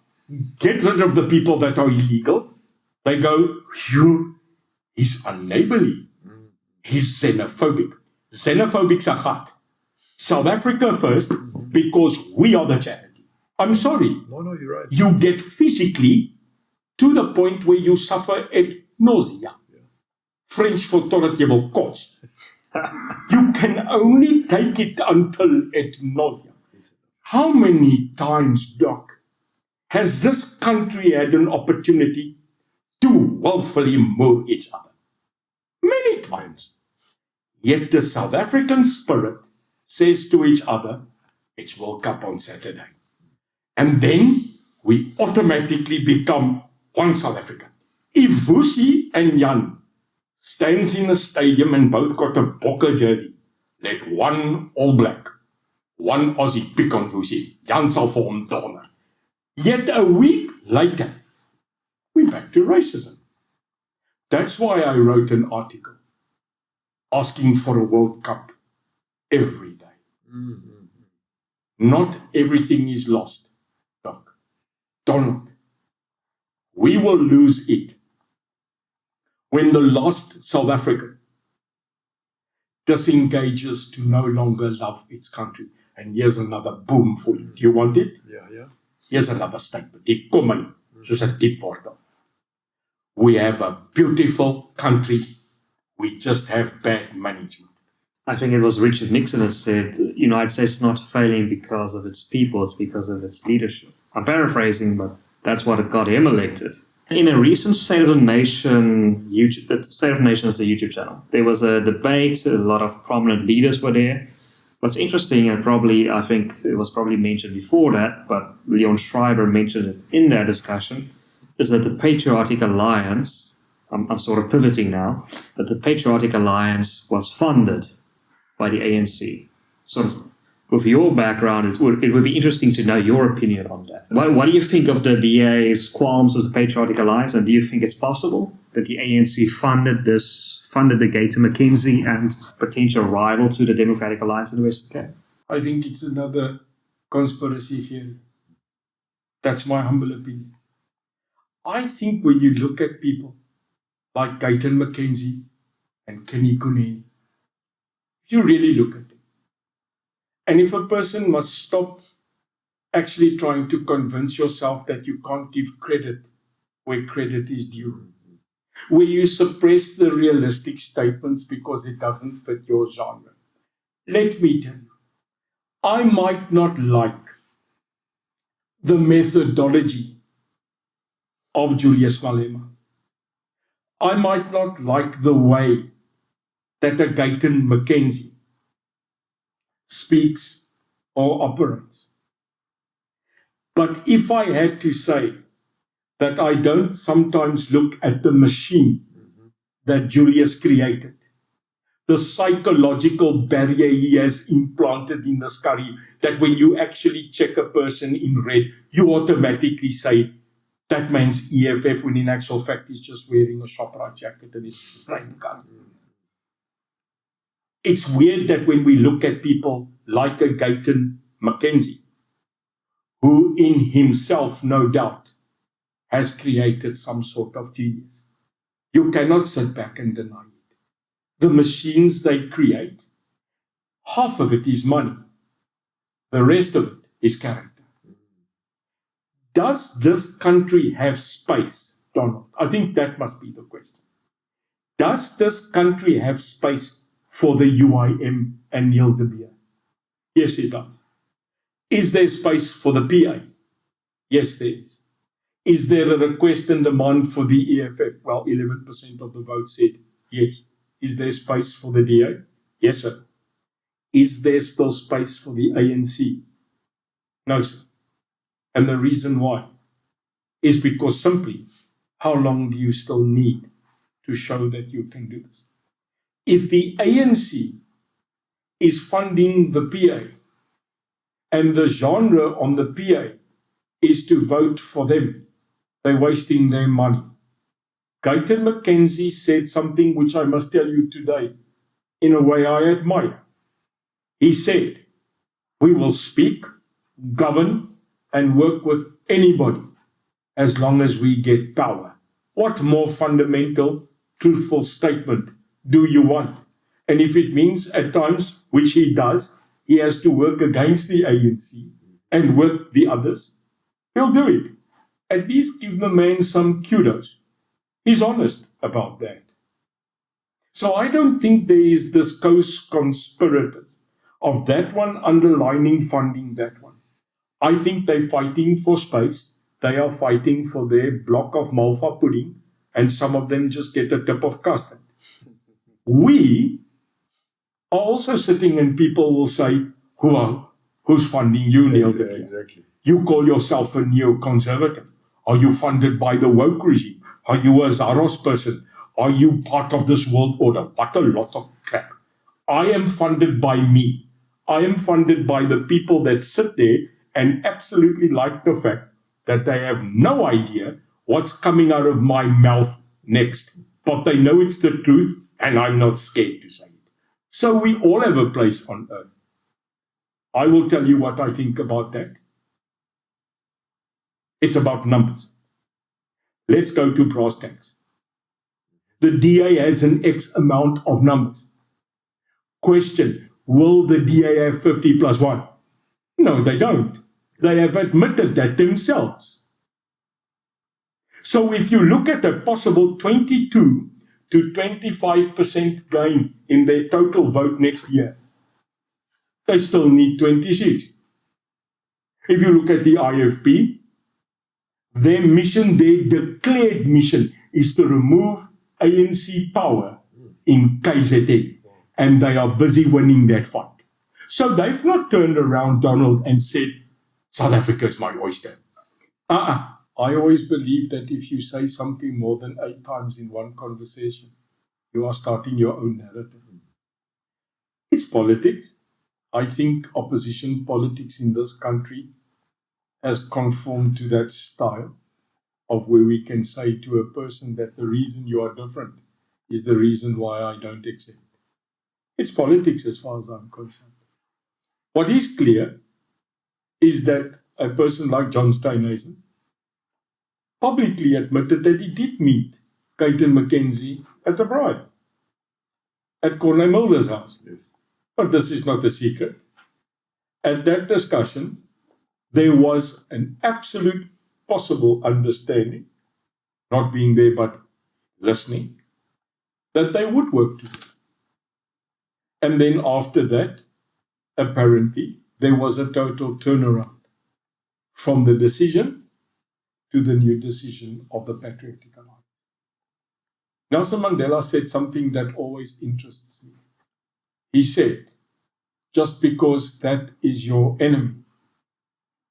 get rid of the people that are illegal, they go, phew, he's unneighborly. He's xenophobic. Xenophobic's a gat. South Africa first, because we are the charity. I'm sorry. No, you're right. You get physically to the point where you suffer nausea. French for totdat jy wil kos. You can only take it until it nausea. How many times, Doc, has this country had an opportunity to willfully murder each other? Many times. Yet the South African spirit says to each other, it's World Cup on Saturday. And then we automatically become one South Africa. If Vusi and Jan stands in a stadium and both got a Bokke jersey, let one All Black, one Aussie pick on Vusi, Jan sal vir hom donder. Yet a week later, we're back to racism. That's why I wrote an article asking for a World Cup every day. Not everything is lost, Doc. Donald, we will lose it when the lost South Africa disengages to no longer love its country. And here's another boom for you. Do you want it? Yeah. Here's another statement. Die kom in, soos 'n diep wortel. We have a beautiful country. We just have bad management. I think it was Richard Nixon that said, the United States is not failing because of its people, it's because of its leadership. I'm paraphrasing, but that's what got him elected. In a recent State of the Nation YouTube, State of the Nation is a YouTube channel, there was a debate, a lot of prominent leaders were there. What's interesting, and I think it was probably mentioned before that, but Leon Schreiber mentioned it in that discussion, is that the Patriotic Alliance, I'm sort of pivoting now, that the Patriotic Alliance was funded by the ANC. So with your background, it would be interesting to know your opinion on that. What do you think of the DA's qualms with the Patriotic Alliance, and do you think it's possible that the ANC funded the Guyton McKenzie and potential rival to the Democratic Alliance in the Western Cape? I think it's another conspiracy theory. That's my humble opinion. I think when you look at people like Guyton McKenzie and Kenny Kunene, you really look at them. And if a person must stop actually trying to convince yourself that you can't give credit where credit is due, where you suppress the realistic statements because it doesn't fit your genre. Let me tell you, I might not like the methodology of Julius Malema. I might not like the way that a Guyton McKenzie speaks or operates. But if I had to say that I don't sometimes look at the machine that Julius created, the psychological barrier he has implanted in the scurry, that when you actually check a person in red, you automatically say, that man's EFF, when in actual fact he's just wearing a ShopRite jacket and he's playing gun. It's weird that when we look at people like a Guyton McKenzie, who in himself, no doubt, has created some sort of genius, you cannot sit back and deny it. The machines they create, half of it is money. The rest of it is character. Does this country have space, Donald? I think that must be the question. Does this country have space for the UIM and Neil de Beer? Yes, it does. Is there space for the PA? Yes, there is. Is there a request and demand for the EFF? Well, 11% of the vote said yes. Is there space for the DA? Yes, sir. Is there still space for the ANC? No, sir. And the reason why is because simply, how long do you still need to show that you can do this? If the ANC is funding the PA and the genre on the PA is to vote for them, they're wasting their money. Guyton McKenzie said something which I must tell you today in a way I admire. He said, we will speak, govern, and work with anybody as long as we get power. What more fundamental, truthful statement do you want? And if it means at times, which he does, he has to work against the ANC and with the others, he'll do it. At least give the man some kudos. He's honest about that. So I don't think there is this co-conspirators of that one underlining funding that one. I think they're fighting for space. They are fighting for their block of malva pudding, and some of them just get a tip of custard. We are also sitting and people will say, who's funding you, Neil? Exactly. You call yourself a neoconservative. Are you funded by the woke regime? Are you a Zaros person? Are you part of this world order? What a lot of crap. I am funded by me. I am funded by the people that sit there and absolutely like the fact that they have no idea what's coming out of my mouth next. But they know it's the truth, and I'm not scared to say it. So we all have a place on earth. I will tell you what I think about that. It's about numbers. Let's go to brass tacks. The DA has an X amount of numbers. Question, will the DA have 50 plus 1? No, they don't. They have admitted that themselves. So if you look at a possible 22 to 25% gain in their total vote next year, they still need 26. If you look at the IFP, their mission, their declared mission, is to remove ANC power in KZN, and they are busy winning that fight. So they've not turned around, Donald, and said, South Africa is my oyster. I always believe that if you say something more than 8 times in one conversation, you are starting your own narrative. It's politics. I think opposition politics in this country has conformed to that style of where we can say to a person that the reason you are different is the reason why I don't accept. It's politics as far as I'm concerned. What is clear is that a person like John Steenhuisen publicly admitted that he did meet Guyton McKenzie at the Bride, at Corne Mulder's house. But this is not a secret. At that discussion, there was an absolute possible understanding, not being there but listening, that they would work together. And then after that, apparently, there was a total turnaround from the decision to the new decision of the Patriotic Alliance. Nelson Mandela said something that always interests me. He said, just because that is your enemy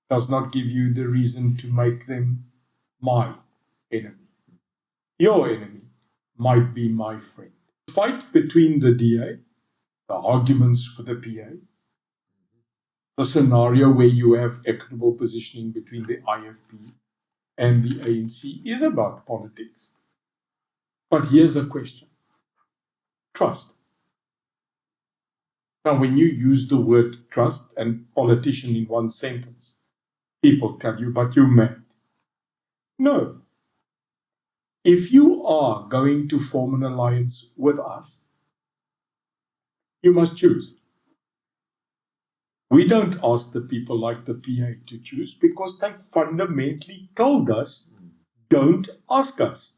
does not give you the reason to make them my enemy. Your enemy might be my friend. The fight between the DA, the arguments with the PA, the scenario where you have equitable positioning between the IFP and the ANC is about politics. But here's a question. Trust. Now, when you use the word trust and politician in one sentence, people tell you, but you're mad. No. If you are going to form an alliance with us, you must choose. We don't ask the people like the PA to choose because they fundamentally told us, don't ask us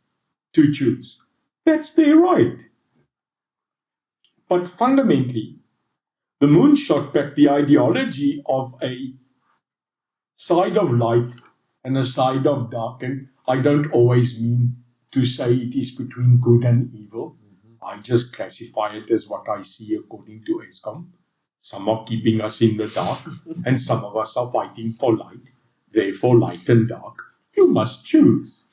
to choose. That's their right. But fundamentally, the Moonshot Pact, the ideology of a side of light and a side of dark, and I don't always mean to say it is between good and evil. I just classify it as what I see according to ESCOM. Some are keeping us in the dark, and some of us are fighting for light. Therefore, light and dark, you must choose.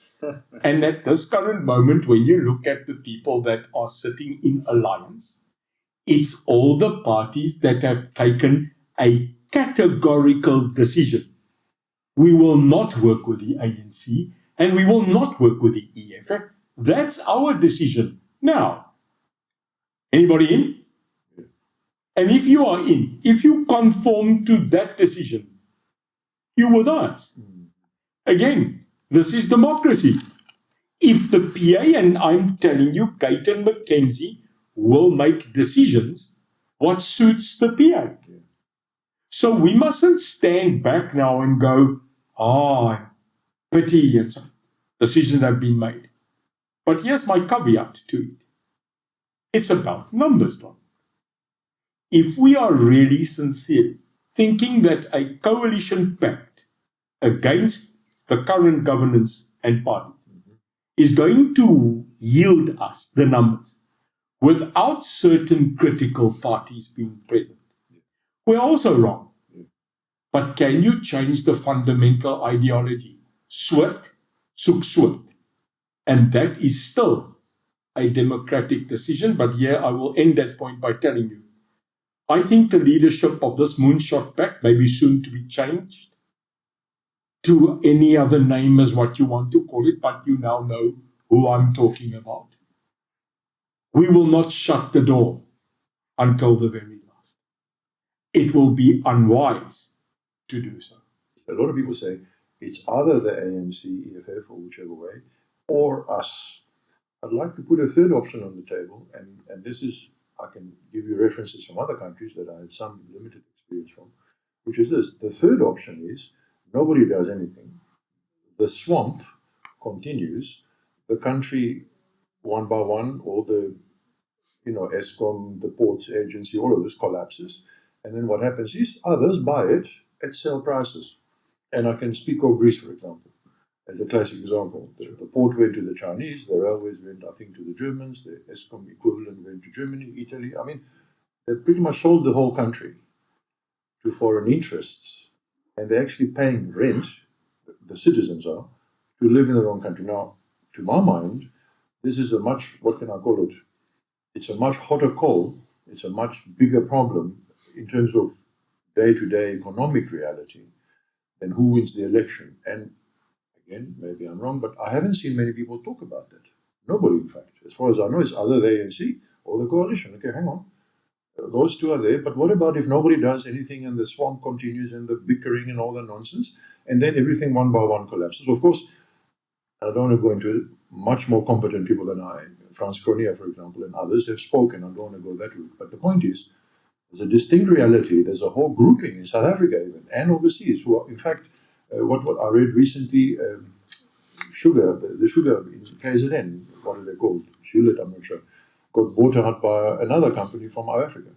And at this current moment, when you look at the people that are sitting in alliance, it's all the parties that have taken a categorical decision. We will not work with the ANC, and we will not work with the EFF. That's our decision. Now, anybody in? And if you are in, if you conform to that decision, you're with us. Again, this is democracy. If the PA, and I'm telling you, Guyton McKenzie will make decisions what suits the PA. So we mustn't stand back now and go, pity, and so decisions have been made. But here's my caveat to it. It's about numbers, Don. If we are really sincere, thinking that a coalition pact against the current governance and parties is going to yield us the numbers without certain critical parties being present, we're also wrong. But can you change the fundamental ideology? Swart, soek swart. And that is still a democratic decision. But here I will end that point by telling you, I think the leadership of this Moonshot Pact may be soon to be changed to any other name as what you want to call it, but you now know who I'm talking about. We will not shut the door until the very last. It will be unwise to do so. A lot of people say it's either the ANC, EFF, or whichever way, or us. I'd like to put a third option on the table, and this is, I can give you references from other countries that I have some limited experience from, which is this. The third option is nobody does anything. The swamp continues. The country, one by one, all the, ESCOM, the ports agency, all of this collapses. And then what happens is others buy it at sale prices. And I can speak of Greece, for example, as a classic example. The port went to the Chinese, the railways went, I think, to the Germans, the ESCOM equivalent went to Germany, Italy. I mean, they pretty much sold the whole country to foreign interests. And they're actually paying rent, the citizens are, to live in their own country. Now, to my mind, this is a much, what can I call it? It's a much hotter coal. It's a much bigger problem in terms of day-to-day economic reality than who wins the election. And again, maybe I'm wrong, but I haven't seen many people talk about that. Nobody, in fact. As far as I know, it's either the ANC or the coalition. Okay, hang on. Those two are there, but what about if nobody does anything and the swamp continues and the bickering and all the nonsense, and then everything one by one collapses? Of course, I don't want to go into it. Much more competent people than I, Frans Cronje, for example, and others have spoken. I don't want to go that route. But the point is, there's a distinct reality. There's a whole grouping in South Africa even, and overseas, who are, in fact, what I read recently, the sugar in KZN, what are they called? Hewlett, I'm not sure, got bought out by another company from South Africa.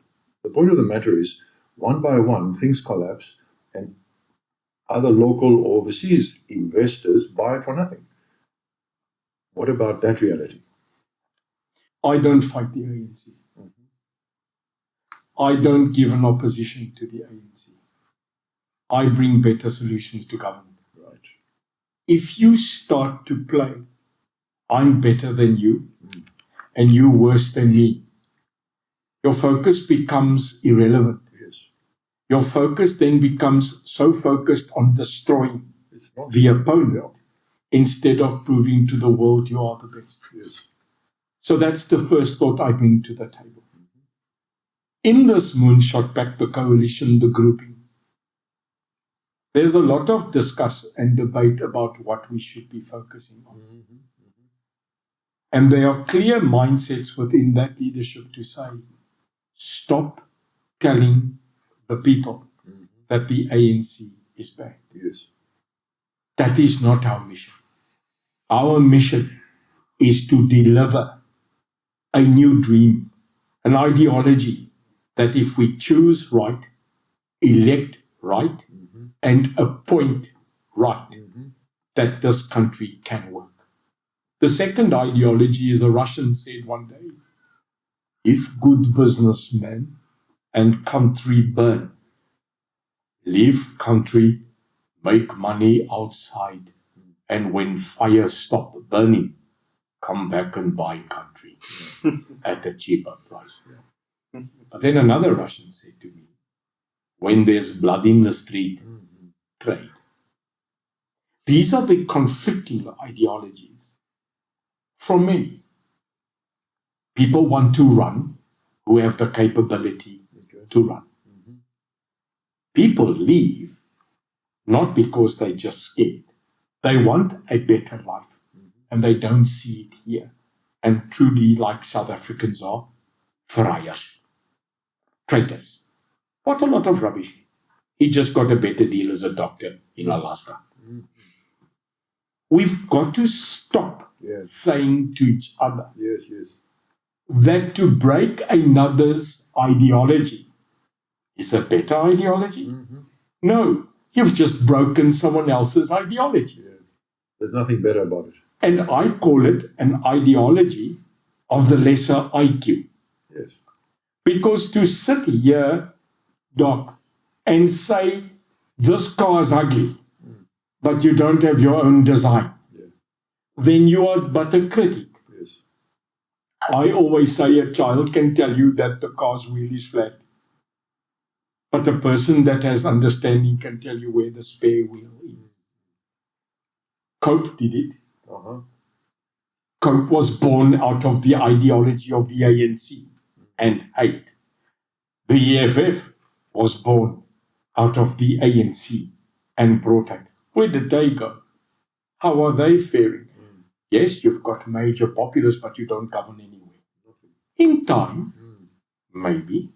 The point of the matter is, one by one, things collapse, and other local or overseas investors buy it for nothing. What about that reality? I don't fight the ANC. I don't give an opposition to the ANC. I bring better solutions to government. Right. If you start to play, I'm better than you, and you worse than me, your focus becomes irrelevant. Yes. Your focus then becomes so focused on destroying the opponent instead of proving to the world you are the best. Yes. So that's the first thought I bring to the table. In this Moonshot Pact, the coalition, the grouping, there's a lot of discussion and debate about what we should be focusing on. And there are clear mindsets within that leadership to say, stop telling the people that the ANC is bad. Yes. That is not our mission. Our mission is to deliver a new dream, an ideology that if we choose right, elect right, and appoint right, that this country can work. The second ideology is a Russian said one day, if good businessmen and country burn, leave country, make money outside, and when fire stop burning, come back and buy country at a cheaper price. But then another Russian said to me, when there's blood in the street, trade. These are the conflicting ideologies from many. People want to run who have the capability to run. People leave not because they're just scared. They want a better life and they don't see it here. And truly, like South Africans are, verraaiers, traitors. What a lot of rubbish. He just got a better deal as a doctor in Alaska. We've got to stop Yes. saying to each other Yes, yes. that to break another's ideology is a better ideology? Mm-hmm. No, you've just broken someone else's ideology. Yeah. There's nothing better about it. And I call it an ideology of the lesser IQ. Yes. Because to sit here, Doc, and say, this car is ugly, but you don't have your own design, then you are but a critic. Yes. I always say a child can tell you that the car's wheel is flat, but a person that has understanding can tell you where the spare wheel is. Cope did it. Uh-huh. Cope was born out of the ideology of the ANC and hate. The EFF was born out of the ANC and brought hate. Where did they go? How are they faring? Yes, you've got major populists, but you don't govern anywhere. In time, maybe,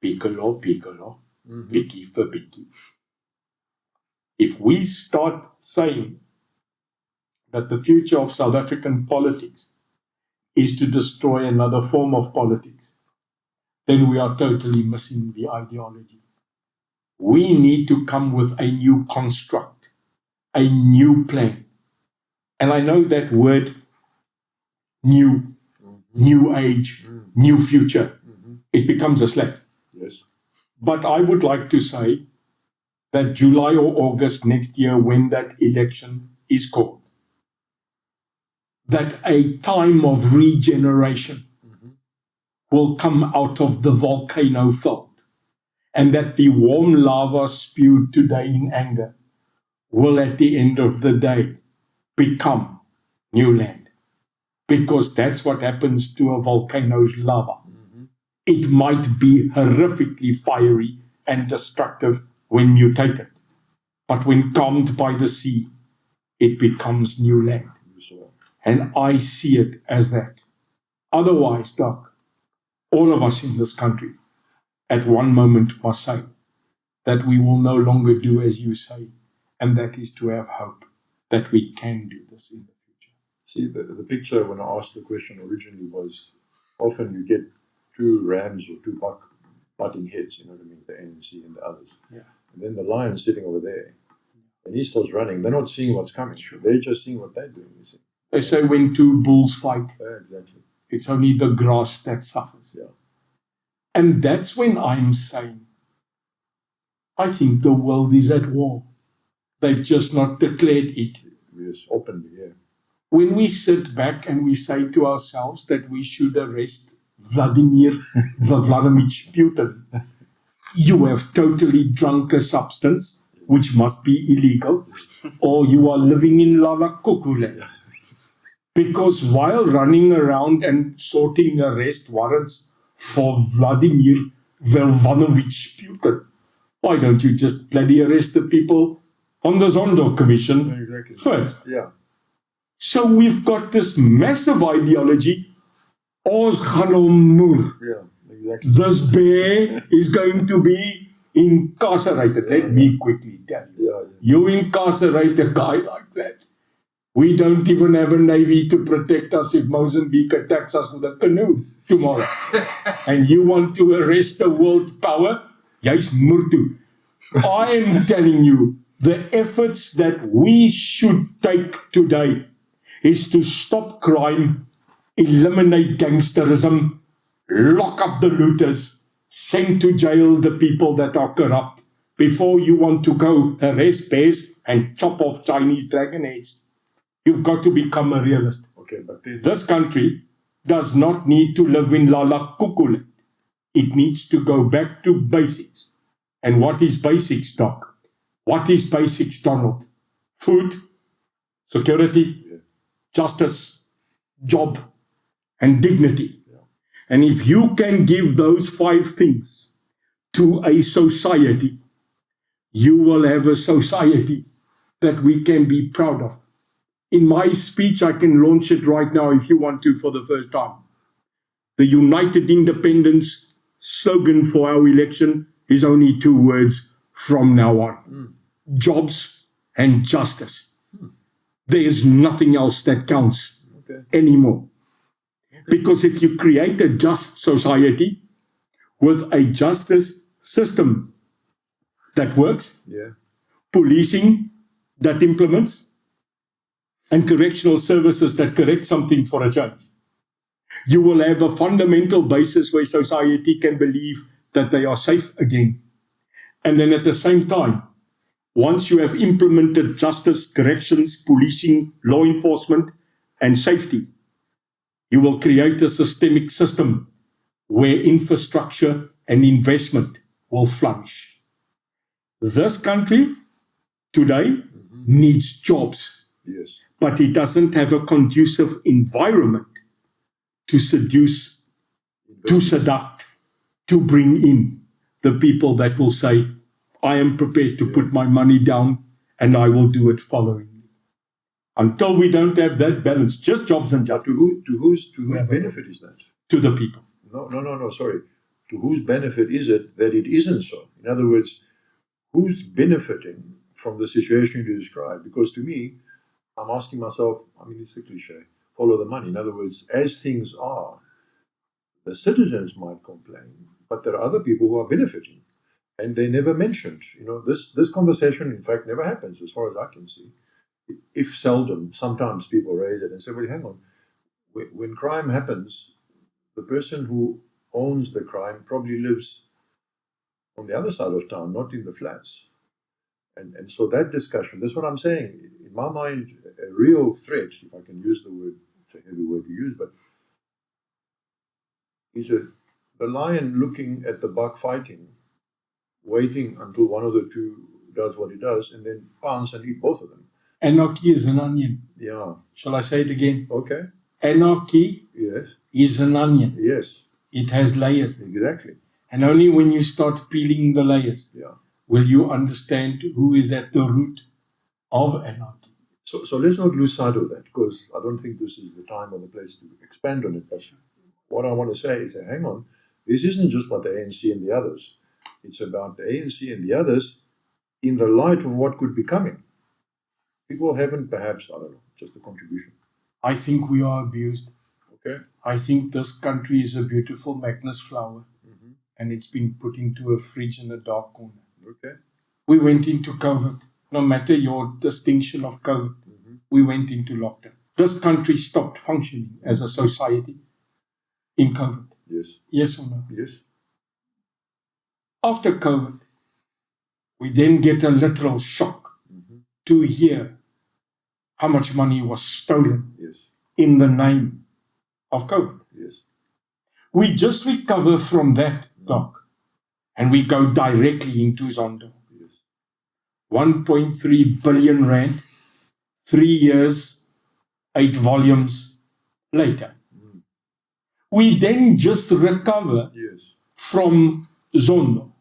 piccolo, picky for picky. If we start saying that the future of South African politics is to destroy another form of politics, then we are totally missing the ideology. We need to come with a new construct, a new plan. And I know that word new, new age, new future, it becomes a slang. Yes. But I would like to say that July or August next year, when that election is called, that a time of regeneration will come out of the volcano filled, and that the warm lava spewed today in anger will at the end of the day become new land. Because that's what happens to a volcano's lava. It might be horrifically fiery and destructive when mutated, but when calmed by the sea, it becomes new land. And I see it as that. Otherwise, Doc, all of us in this country at one moment must say that we will no longer do as you say, and that is to have hope that we can do this in the future. See, the picture when I asked the question originally was, often you get two rams or two butting heads, you know what I mean, the ANC and the others. Yeah. And then the lion sitting over there, and he starts running. They're not seeing what's coming. Sure. They're just seeing what they're doing, you see. They say when two bulls fight, Yeah, exactly. it's only the grass that suffers. Yeah. And that's when I'm saying, I think the world is at war. They've just not declared it. Yes, openly, yeah. When we sit back and we say to ourselves that we should arrest Vladimir Vladimirovich Putin, you have totally drunk a substance which must be illegal, or you are living in Lala Kukule. Because while running around and sorting arrest warrants for Vladimir Vladimirovich Putin, why don't you just bloody arrest the people on the Zondo Commission Exactly. first? Yeah. So we've got this massive ideology. Ons gaan hom moer. Yeah, exactly. This bear is going to be incarcerated. Let me quickly tell you. Yeah, yeah. You incarcerate a guy like that. We don't even have a navy to protect us if Mozambique attacks us with a canoe tomorrow. And you want to arrest the world power? Jy's Murtu. I am telling you, the efforts that we should take today is to stop crime, eliminate gangsterism, lock up the looters, send to jail the people that are corrupt before you want to go arrest bears and chop off Chinese dragon heads. You've got to become a realist. Okay, but then, This country does not need to live in Lala Kukule. It needs to go back to basics. And what is basics, Doc? What is basics, Donald? Food, security, justice, job, and dignity. And if you can give those 5 things to a society, you will have a society that we can be proud of. In my speech, I can launch it right now if you want to for the first time. The United Independence slogan for our election is only 2 words from now on. Jobs and justice. there is nothing else that counts anymore. Because if you create a just society with a justice system that works, policing that implements, and correctional services that correct something for a change, you will have a fundamental basis where society can believe that they are safe again. And then at the same time, once you have implemented justice, corrections, policing, law enforcement, and safety, you will create a systemic system where infrastructure and investment will flourish. This country today needs jobs, but it doesn't have a conducive environment to seduce, to seduct, to bring in the people that will say, I am prepared to put my money down and I will do it followingly. Until we don't have that balance, just jobs and justice. To whose benefit is that? To the people. No, sorry. To whose benefit is it that it isn't so? In other words, who's benefiting from the situation you describe? Because to me, I'm asking myself, I mean, it's a cliche, follow the money. In other words, as things are, the citizens might complain, but there are other people who are benefiting. And they never mentioned. This conversation, in fact, never happens as far as I can see. If seldom, sometimes people raise it and say, well, hang on, when crime happens, the person who owns the crime probably lives on the other side of town, not in the flats. And so that discussion, that's what I'm saying. In my mind, a real threat, if I can use the word, it's a heavy word to use, but is the lion looking at the buck fighting, waiting until one of the two does what he does, and then pounce and eat both of them. Anarchy is an onion. Yeah. Shall I say it again? Okay. Anarchy is an onion. Yes. It has layers. Exactly. And only when you start peeling the layers will you understand who is at the root of anarchy. So let's not lose sight of that, because I don't think this is the time or the place to expand on it. But what I want to say is, hang on, this isn't just about the ANC and the others. It's about the ANC and the others in the light of what could be coming. People haven't, perhaps, I don't know, just a contribution. I think we are abused. Okay. I think this country is a beautiful Magnus flower, and it's been put into a fridge in a dark corner. Okay. We went into COVID. No matter your distinction of COVID, we went into lockdown. This country stopped functioning as a society in COVID. Yes. Yes or no? Yes. After COVID, we then get a literal shock to hear how much money was stolen in the name of COVID. Yes. We just recover from that, Doc, and we go directly into Zondo. Yes. 1.3 billion rand, 3 years, 8 volumes later. We then just recover from Zondo,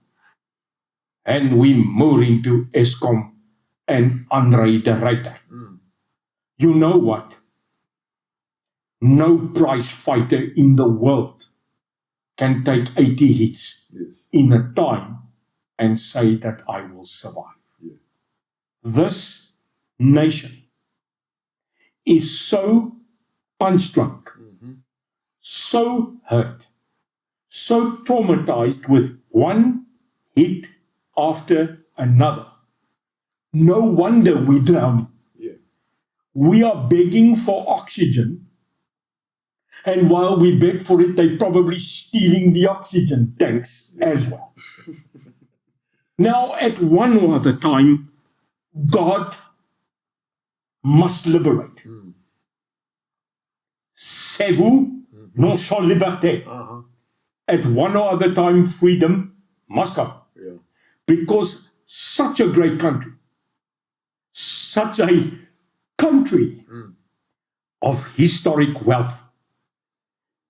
and we move into Eskom and Andre de Ruyter. You know what? No prize fighter in the world can take 80 hits in a time and say that I will survive. This nation is so punch-drunk, so hurt, so traumatized with one hit after another. No wonder we're drowning. We are begging for oxygen, and while we beg for it, they're probably stealing the oxygen tanks as well. Now, at one or other time, God must liberate. C'est vous, non sans liberté. At one or other time, freedom must come. Because such a great country, such a country of historic wealth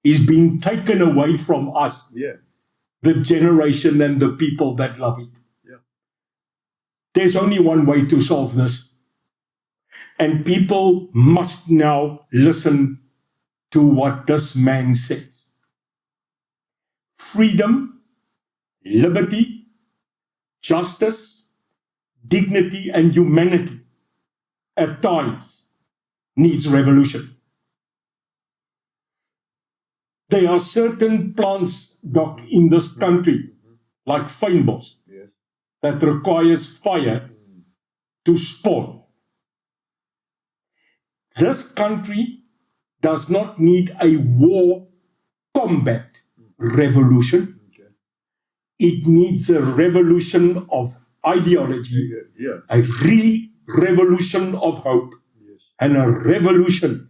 is being taken away from us, the generation and the people that love it. There's only one way to solve this. And people must now listen to what this man says. Freedom, liberty, justice, dignity, and humanity at times needs revolution. There are certain plants, Doc, in this country, like fynbos, Yes. that requires fire to spawn. This country does not need a war combat revolution. Okay. It needs a revolution of ideology, Yeah. a revolution of hope, Yes. and a revolution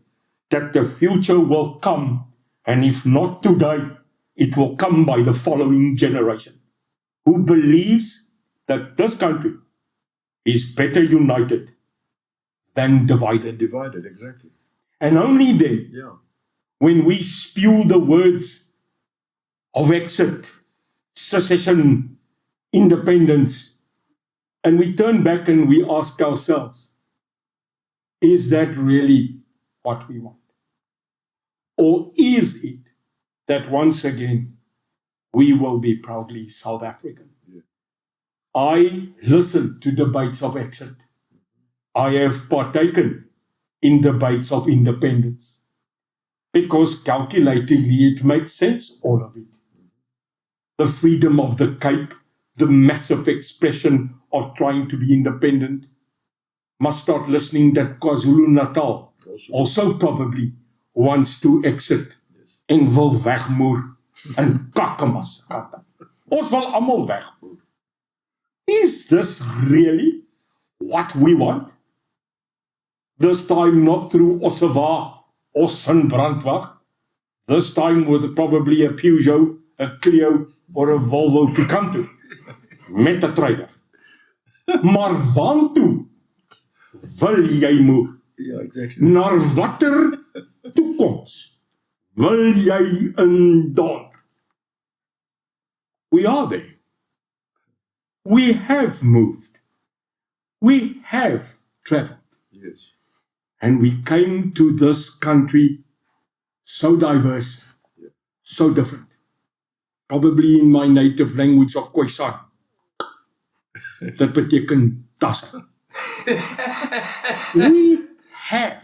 that the future will come, and if not today, it will come by the following generation, who believes that this country is better united than divided. Then divided, exactly. And only then, Yeah. when we spew the words of exit, secession, independence, and we turn back and we ask ourselves, is that really what we want? Or is it that once again we will be proudly South African? Yeah. I listen to debates of exit. I have partaken in debates of independence because calculatingly it makes sense, all of it. The freedom of the Cape, the massive expression of trying to be independent, must start listening that KwaZulu-Natal also probably wants to exit en wil wegmoer en kakkemas. Ons wil almal wegmoer. Is this really what we want? This time not through Ossewa or Brandwag. This time with probably a Peugeot, a Clio or a Volvo Picanto. Met 'n trailer. Maar waartoe wil jy moer? Yeah, exactly. Naar watter toekoms wil jy indaan? We are there. We have moved. We have traveled. Yes. And we came to this country so diverse, so different. Probably in my native language of Khoisan. Dat beteken tasse. We have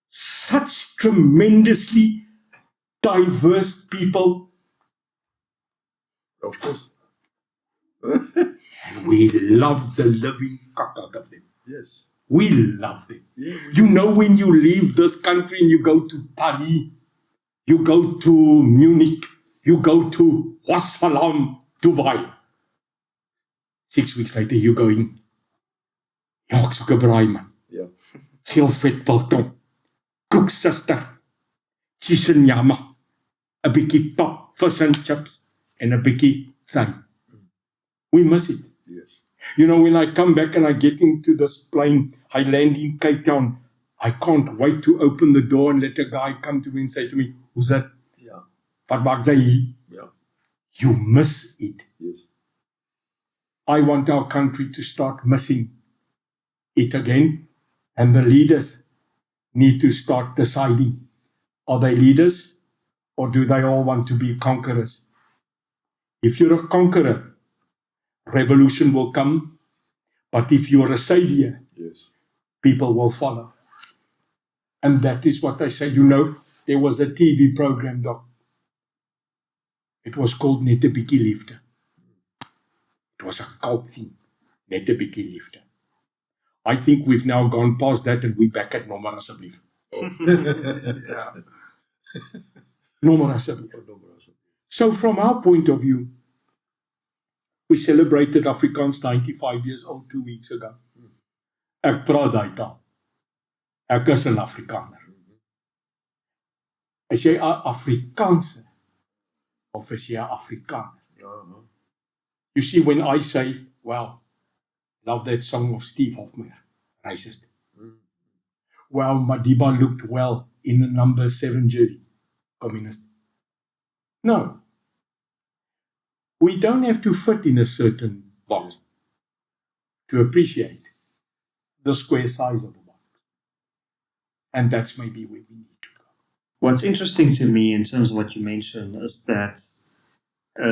such tremendously diverse people, Of course. and we love the living cock out of them. Yes. We love them. Yeah, You know, when you leave this country and you go to Paris, you go to Munich, you go to Wassalam, Dubai. 6 weeks later, you're going, ja, ek soek 'n braai man. Yeah. Geel vet biltong, koeksuster, cheese en nyama, 'n bietjie pap, fish and chips, en 'n bietjie tsai. We miss it. Yes. You know, when I come back and I get into this plane, I land in Cape Town, I can't wait to open the door and let a guy come to me and say to me, "Who's that? Yeah. Wat maak jy hier?" Yeah. You miss it. Yes. I want our country to start missing it again, and the leaders need to start deciding, are they leaders or do they all want to be conquerors? If you're a conqueror, revolution will come, but if you're a savior, Yes. people will follow. And that is what I say. You know, there was a TV program, Doc. It was called Net 'n Bietjie Liefde. It was a cult thing, Net 'n Bietjie Liefde. I think we've now gone past that and we're back at Nommer Asseblief. Yeah. Nommer Asseblief. So from our point of view, we celebrated Afrikaans 95 years old 2 weeks ago. Ek praat daai taal. Ek is 'n Afrikaner. Is jy 'n Afrikaanse of is jy 'n Afrikaner? Uh-huh. You see, when I say, well, love that song of Steve Hofmeyr, racist. Well, Madiba looked well in the number 7 jersey, communist. No. We don't have to fit in a certain box to appreciate the square size of a box. And that's maybe where we need to go. What's interesting to me in terms of what you mentioned is that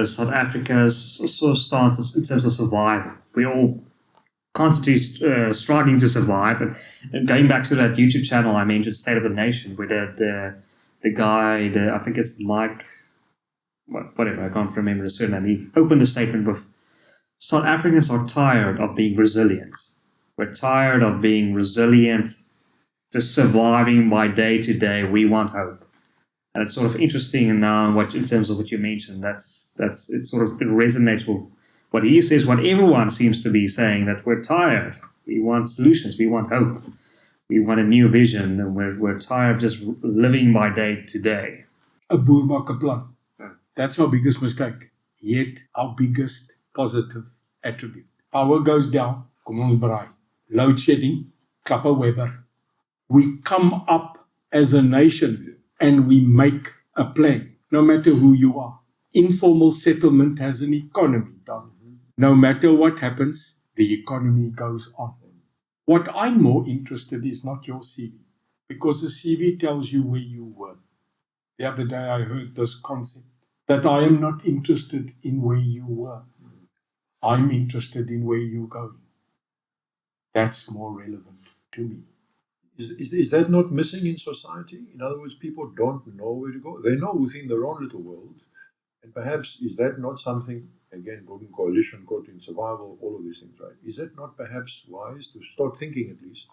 South Africa's sort of stance in terms of survival. We all constantly struggling to survive. And going back to that YouTube channel I mentioned, State of the Nation, where the guy, I think it's Mike, whatever, I can't remember the surname, he opened a statement with, South Africans are tired of being resilient. We're tired of being resilient, just surviving by day to day. We want hope. And it's sort of interesting now in terms of what you mentioned. It resonates with what he says, what everyone seems to be saying, that we're tired. We want solutions. We want hope. We want a new vision, and we're tired of just living by day to day. A boer maak 'n plan. That's our biggest mistake. Yet our biggest positive attribute. Power goes down, kom ons braai. Load shedding, klap 'n Weber. We come up as a nation and we make a plan, no matter who you are. Informal settlement has an economy, Don. No matter what happens, the economy goes on. What I'm more interested in is not your CV, because the CV tells you where you were. The other day I heard this concept, that I am not interested in where you were. I'm interested in where you're going. That's more relevant to me. Is that not missing in society? In other words, people don't know where to go. They know within their own little world. And perhaps is that not something, again, quoting coalition, quoting survival, all of these things, right? Is it not perhaps wise to start thinking, at least,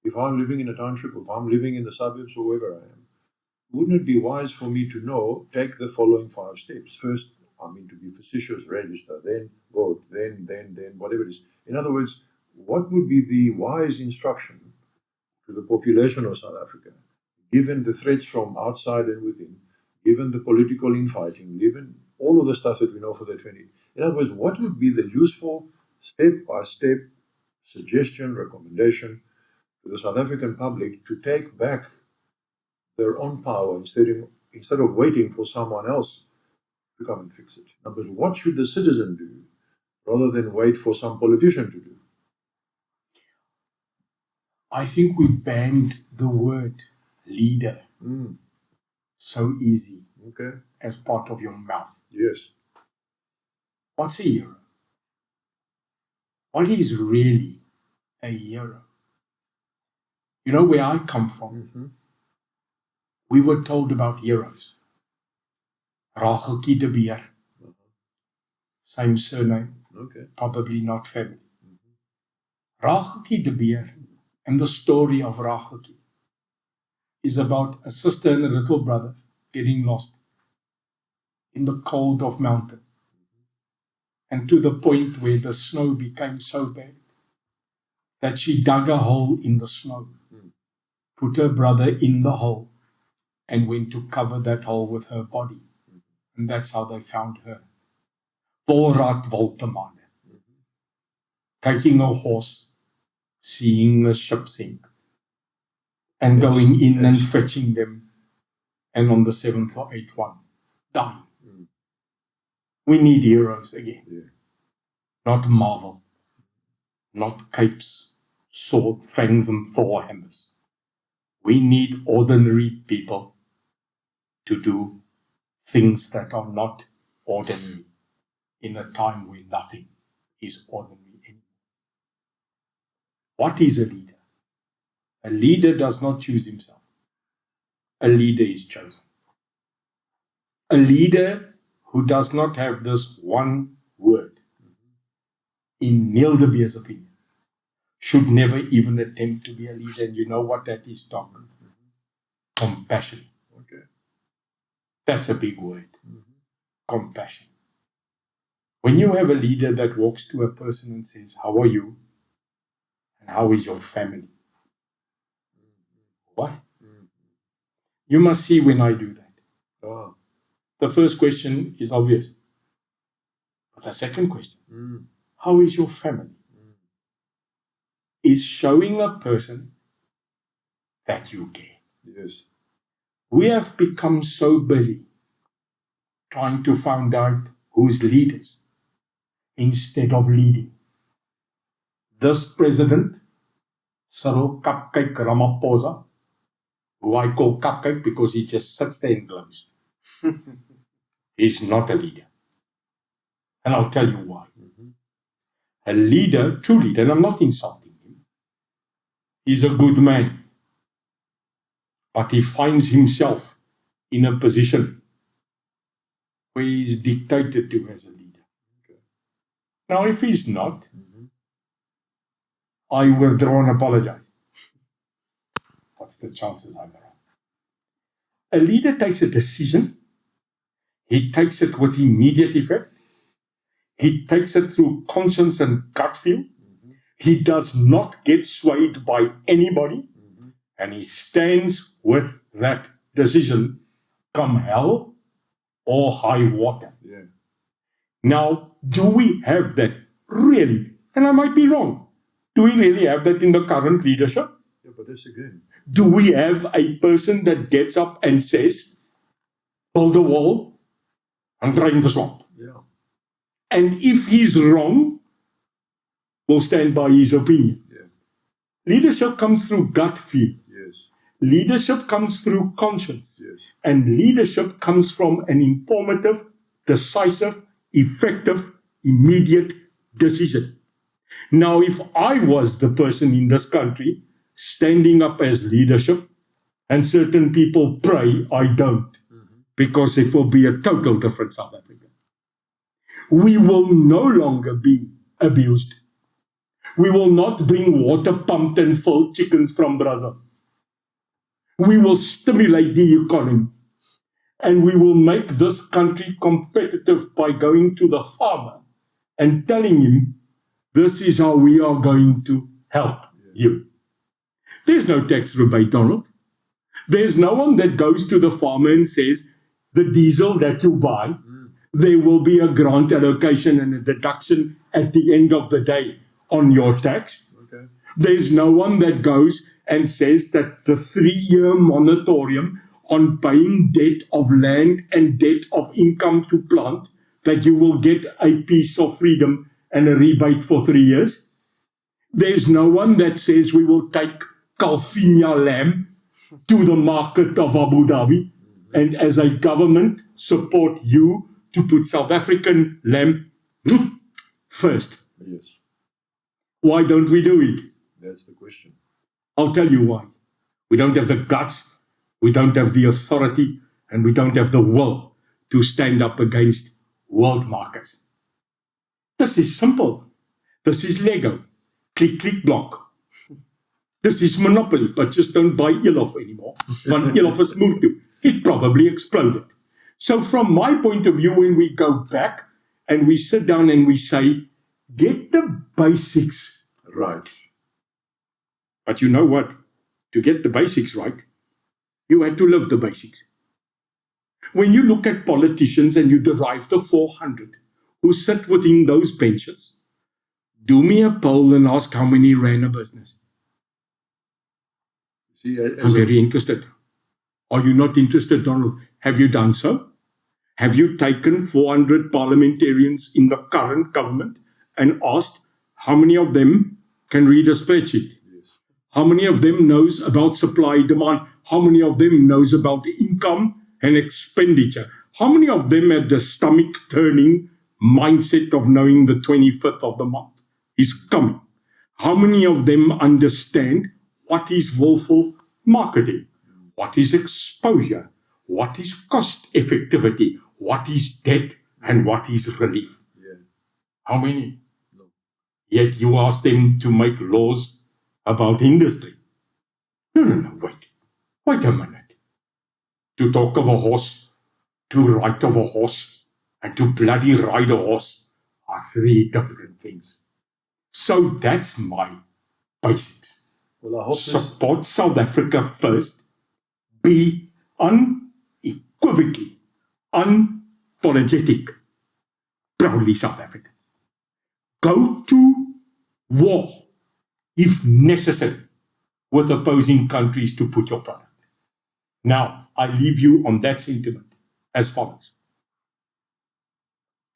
if I'm living in a township, if I'm living in the suburbs or wherever I am, wouldn't it be wise for me to know, take the following 5 steps? First, to be facetious, register, then vote, then, whatever it is. In other words, what would be the wise instruction to the population of South Africa, given the threats from outside and within, given the political infighting, given all of the stuff that we know for the 20. In other words, what would be the useful step-by-step suggestion, recommendation to the South African public to take back their own power instead of waiting for someone else to come and fix it? In other words, what should the citizen do rather than wait for some politician to do? I think we banned the word leader so easy as part of your mouth. Yes. What's a hero? What is really a hero? You know where I come from? We were told about heroes. Racheltjie de Beer. Same surname. Probably not family. Racheltjie de Beer and the story of Racheltjie is about a sister and a little brother getting lost in the cold of mountain, and to the point where the snow became so bad that she dug a hole in the snow, put her brother in the hole, and went to cover that hole with her body. And that's how they found her. Voorraad Woltemane. Taking a horse, seeing a ship sink, and going in and fetching them, and on the 7th or 8th one, dying. We need heroes again. Not Marvel, not capes, sword, fangs, and Thor hammers. We need ordinary people to do things that are not ordinary in a time where nothing is ordinary anymore. What is a leader? A leader does not choose himself. A leader is chosen. A leader who does not have this one word, in Neil de Beer's opinion, should never even attempt to be a leader. And you know what that is, Tom? Compassion. That's a big word. Compassion. When you have a leader that walks to a person and says, "How are you? And how is your family?" What? You must see when I do that. The first question is obvious. But the second question, how is your family? Is showing a person that you care. Yes. We have become so busy trying to find out who's leaders instead of leading. This president, Cyril Cupcake Ramaphosa, who I call Cupcake because he just sits there and glows, is not a leader. And I'll tell you why. A leader, true leader, and I'm not insulting him, is a good man. But he finds himself in a position where he's dictated to as a leader. Okay. Now, if he's not, I withdraw and apologize. What's the chances I'm wrong? A leader takes a decision. He takes it with immediate effect. He takes it through conscience and gut feel. He does not get swayed by anybody. And he stands with that decision, come hell or high water. Yeah. Now, do we have that really? And I might be wrong. Do we really have that in the current leadership? Yeah, but this again. Do we have a person that gets up and says, build a wall and drain the swamp? Yeah. And if he's wrong, we'll stand by his opinion. Yeah. Leadership comes through gut feel. Yes. Leadership comes through conscience. Yes. And leadership comes from an informative, decisive, effective, immediate decision. Now, if I was the person in this country standing up as leadership, and certain people pray I don't, because it will be a total different South Africa. We will no longer be abused. We will not bring water pumped and filled chickens from Brazil. We will stimulate the economy. And we will make this country competitive by going to the farmer and telling him, this is how we are going to help you. There's no tax rebate, Donald. There's no one that goes to the farmer and says, the diesel that you buy, there will be a grant allocation and a deduction at the end of the day on your tax. Okay. There's no one that goes and says that the 3-year moratorium on paying debt of land and debt of income to plant, that you will get a piece of freedom and a rebate for 3 years. There's no one that says we will take Calvinia lamb to the market of Abu Dhabi and as a government support you to put South African lamb first. Yes. Why don't we do it? That's the question. I'll tell you why. We don't have the guts, we don't have the authority, and we don't have the will to stand up against world markets. This is simple. This is Lego. Click, click, block. This is Monopoly, but just don't buy Elof anymore. One Elof is moved to. It probably exploded. So from my point of view, when we go back and we sit down and we say, get the basics right. But you know what? To get the basics right, you had to live the basics. When you look at politicians and you derive the 400 who sit within those benches, do me a poll and ask how many ran a business. See, I'm very interested. Are you not interested, Donald? Have you done so? Have you taken 400 parliamentarians in the current government and asked how many of them can read a spreadsheet? Yes. How many of them knows about supply, demand? How many of them knows about income and expenditure? How many of them had the stomach-turning mindset of knowing the 25th of the month is coming? How many of them understand what is willful marketing? What is exposure? What is cost effectivity? What is debt? And what is relief? Yeah. How many? No. Yet you ask them to make laws about industry. No, wait a minute. To talk of a horse, to write of a horse, and to bloody ride a horse are 3 different things. So that's my basics. Well, I hope Support South Africa first. Be unequivocally, unapologetic, proudly South African. Go to war, if necessary, with opposing countries to put your product. Now, I leave you on that sentiment as follows.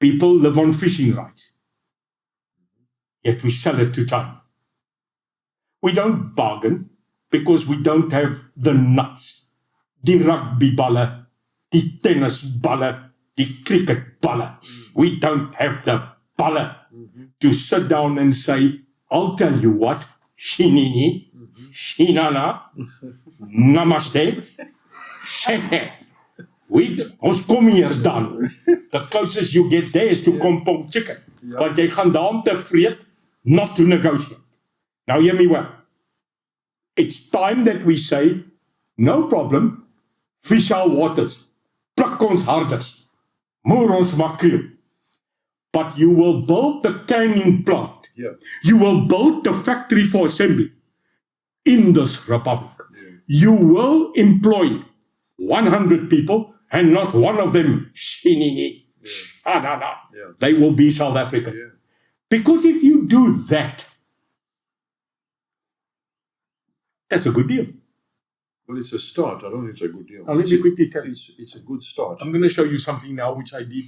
People live on fishing rights, yet we sell it to China. We don't bargain because we don't have the nuts. Die rugby balle, die tennis balle, die cricket balle. We don't have them. balle to sit down and say, I'll tell you what, Shinini, Shinana, Namaste, Sheke. Ons kom hier dan. The closest you get there is to kompong chicken. Want jy gaan daar om te vreet, not to negotiate. Now hear me well. It's time that we say, no problem, fish our waters, pluk ons harders, moer ons makreel. But you will build the canning plant. Yeah. You will build the factory for assembly in this republic. Yeah. You will employ 100 people and not one of them, Shinini, Shanana. Yeah. They will be South African. Yeah. Because if you do that, that's a good deal. Well, it's a start. I don't think it's a good deal. Now, let me quickly tell you. It's a good start. I'm going to show you something now which I did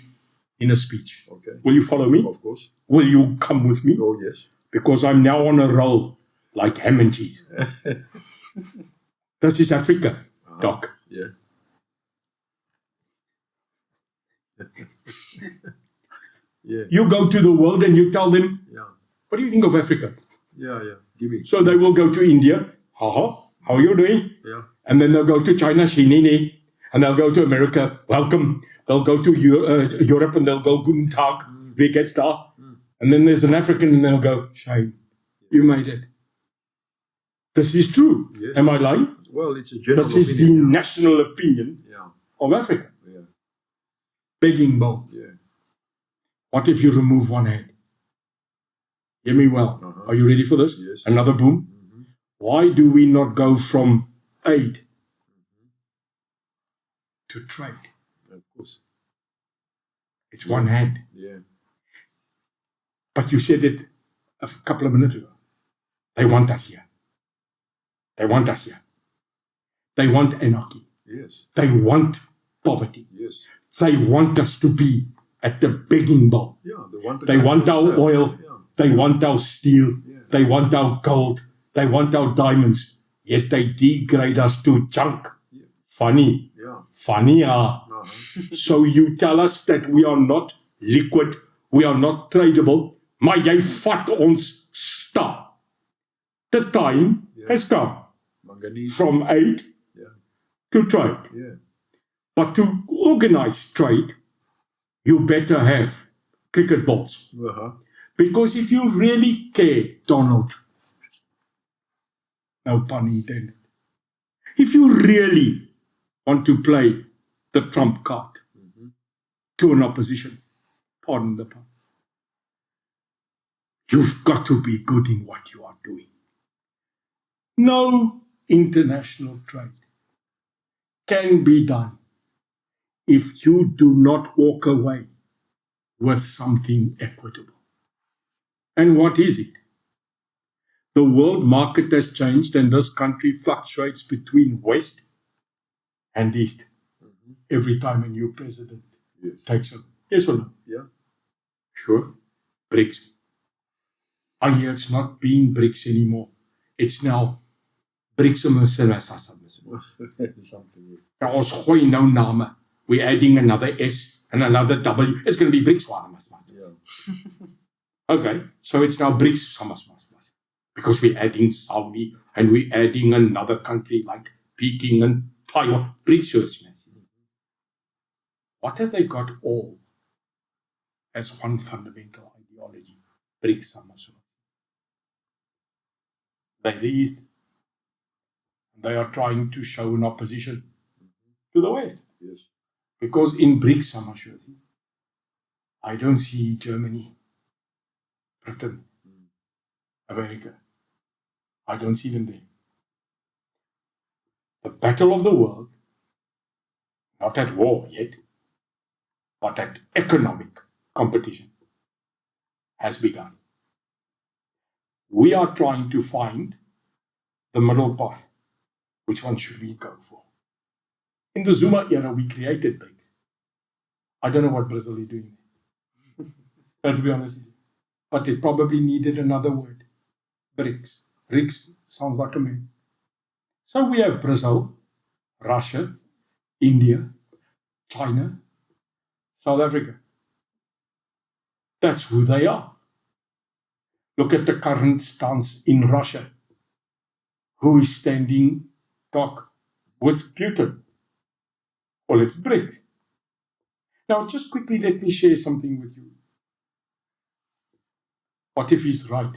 in a speech. Okay. Will you follow me? Of course. Will you come with me? Oh, yes. Because I'm now on a roll like ham and cheese. This is Africa, Doc. Yeah. Yeah. You go to the world and you tell them, Yeah. what do you think of Africa? Yeah. Yeah. Give me. So they will go to India. Haha, how are you doing? Yeah. And then they'll go to China, Shinini. And they'll go to America, welcome. They'll go to Europe and they'll go, Guten Tag, wie geht's da? And then there's an African and they'll go, shame, you made it. This is true. Yes. Am I lying? Well, it's a general This is the opinion. national opinion Yeah. of Africa. Yeah. Begging bowl. Yeah. What if you remove one hand? Hear me well. Uh-huh. Are you ready for this? Yes. Another boom. Mm-hmm. Why do we not go from aid to trade? Of course. It's one hand. Yeah. But you said it a couple of minutes ago. They want us here. They want us here. They want anarchy. Yes. They want poverty. Yes. They want us to be at the begging bowl. Yeah. The They want our oil. Yeah. They want our steel. Yeah. They want our gold. They want our diamonds. Yet they degrade us to junk. Yeah. Funny. Yeah. Funny, Uh-huh. So you tell us that we are not liquid, we are not tradable, maar jy vat ons sta. The time has come Manganese. from aid Yeah. to trade. Yeah. But to organize trade, you better have cricket balls. Uh-huh. Because if you really care, Donald, no pun intended, if you really want to play the trump card to an opposition, pardon the pun, you've got to be good in what you are doing. No international trade can be done if you do not walk away with something equitable. And what is it? The world market has changed and this country fluctuates between West and East every time a new president takes over. Yes or no? Yeah. Sure. BRICS. I hear it's not being BRICS anymore. It's now BRICS. Something. Now, ons gooi nou name. We're adding another S and another W. It's going to be BRICS. Yeah. Okay, so it's now BRICS. Because we're adding Saudi and we're adding another country like Peking and Taiwan. BRICS. What have they got all as one fundamental ideology? BRICS. They're the East. They are trying to show an opposition to the West. Yes. Because in BRICS, I don't see Germany, Britain, America. I don't see them there. The battle of the world, not at war yet, but at economic competition, has begun. We are trying to find the middle path. Which one should we go for? In the Zuma era, we created BRICS. I don't know what Brazil is doing there. To be honest with you. But it probably needed another word. BRICS. BRICS sounds like a man. So we have Brazil, Russia, India, China, South Africa. That's who they are. Look at the current stance in Russia. Who is standing talk with Putin? Well, it's BRIC. Now, just quickly let me share something with you. What if he's right?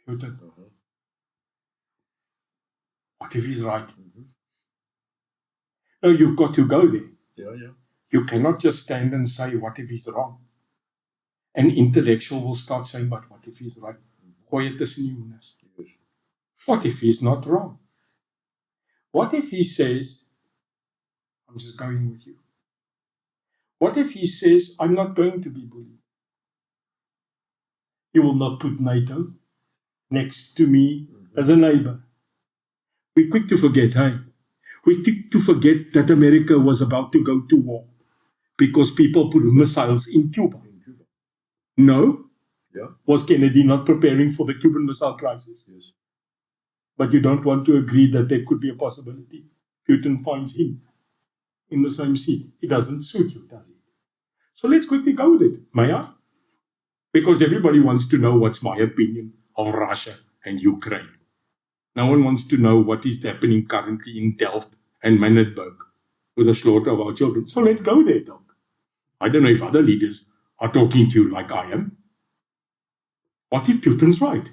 Putin. What if he's right? No, you've got to go there. Yeah. You cannot just stand and say, what if he's wrong? An intellectual will start saying, but what if he's right? Gooi het tussen die hoenders. What if he's not wrong? What if he says, I'm just going with you. What if he says, I'm not going to be bullied? You will not put NATO next to me as a neighbor. We're quick to forget, hey? We're quick to forget that America was about to go to war because people put missiles in Cuba. No? Yeah. Was Kennedy not preparing for the Cuban Missile Crisis? Yes. But you don't want to agree that there could be a possibility. Putin finds him in the same seat. It doesn't suit you, does it? So let's quickly go with it, may I? Because everybody wants to know what's my opinion of Russia and Ukraine. No one wants to know what is happening currently in Delft and Manenberg with the slaughter of our children. So let's go there, Doc. I don't know if other leaders are talking to you like I am. What if Putin's right?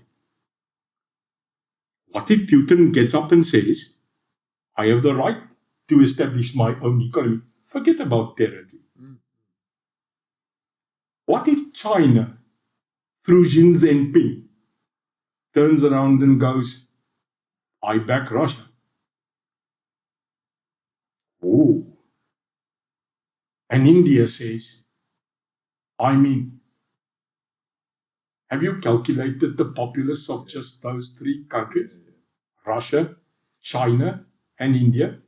What if Putin gets up and says, I have the right to establish my own economy? Forget about territory. What if China, through Xi Jinping, turns around and goes, I back Russia? Oh. And India says, I'm in. Have you calculated the populace of just those three countries? Russia, China, and India.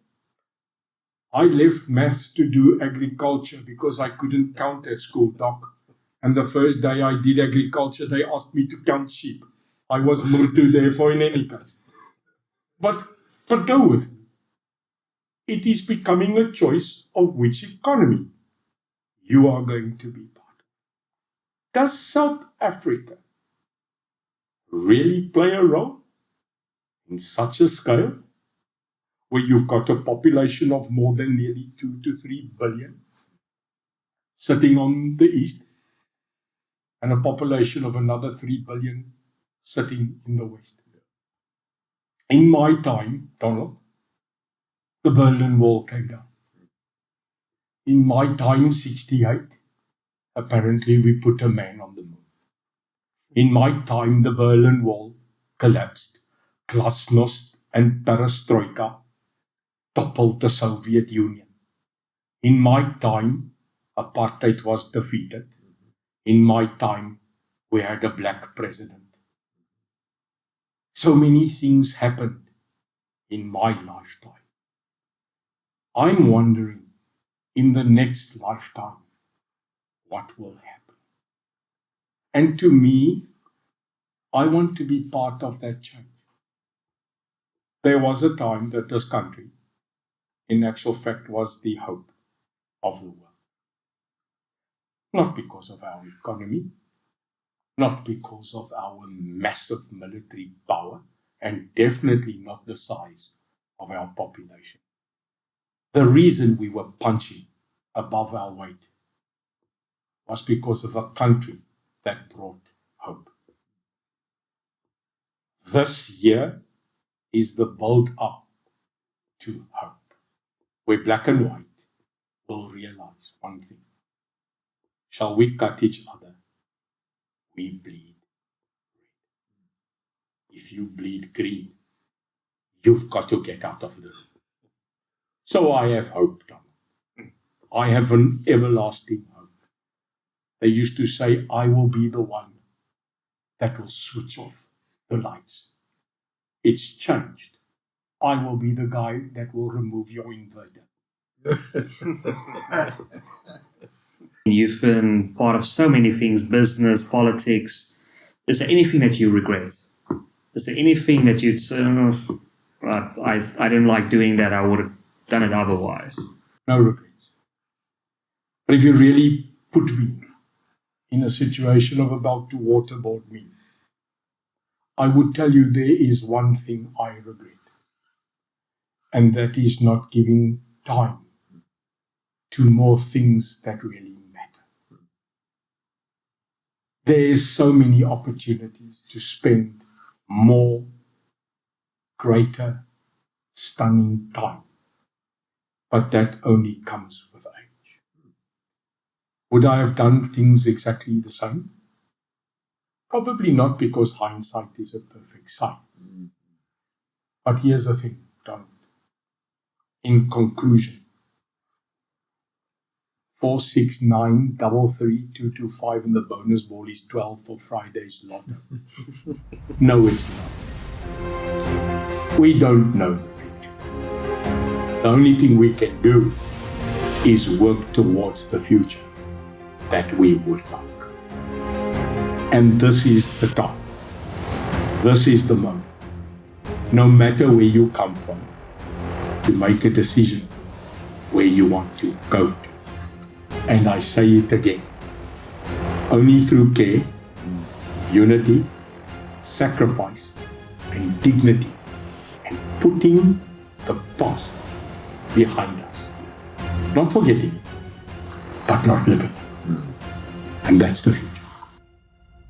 I left maths to do agriculture because I couldn't count at school, Doc. And the first day I did agriculture, they asked me to count sheep. I was Murtu therefore in any case. But go with it. It is becoming a choice of which economy you are going to be part of. Does South Africa really play a role in such a scale where you've got a population of more than nearly 2 to 3 billion sitting on the east and a population of another 3 billion sitting in the west? In my time, Donald, the Berlin Wall came down. In my time, 68, apparently we put a man on the moon. In my time, the Berlin Wall collapsed. Glasnost and perestroika toppled the Soviet Union. In my time, apartheid was defeated. In my time, we had a black president. So many things happened in my lifetime. I'm wondering, in the next lifetime, what will happen? And to me, I want to be part of that change. There was a time that this country, in actual fact, was the hope of the world. Not because of our economy, not because of our massive military power, and definitely not the size of our population. The reason we were punching above our weight was because of a country that brought hope. This year is the build-up to hope, where black and white will realize one thing. Shall we cut each other? We bleed red. If you bleed green, you've got to get out of the room. So I have hope, Tom. I have an everlasting hope. They used to say, I will be the one that will switch off the lights. It's changed. I will be the guy that will remove your inverter. You've been part of so many things, business, politics. Is there anything that you regret? Is there anything that you'd say, oh, I didn't like doing that, I would have done it otherwise? No regrets. But if you really put me in a situation of about to waterboard me, I would tell you there is one thing I regret, and that is not giving time to more things that really matter. There's so many opportunities to spend more, greater, stunning time, but that only comes with age. Would I have done things exactly the same? Probably not, because hindsight is a perfect science. But here's the thing, Donald. In conclusion, 469333225 and the bonus ball is 12 for Friday's lotto. No, it's not. We don't know the future. The only thing we can do is work towards the future that we would like. And this is the time. This is the moment. No matter where you come from, to make a decision where you want to go to. And I say it again. Only through care, unity, sacrifice, and dignity, and putting the past behind us. Not forgetting it, but not living it. And that's the future.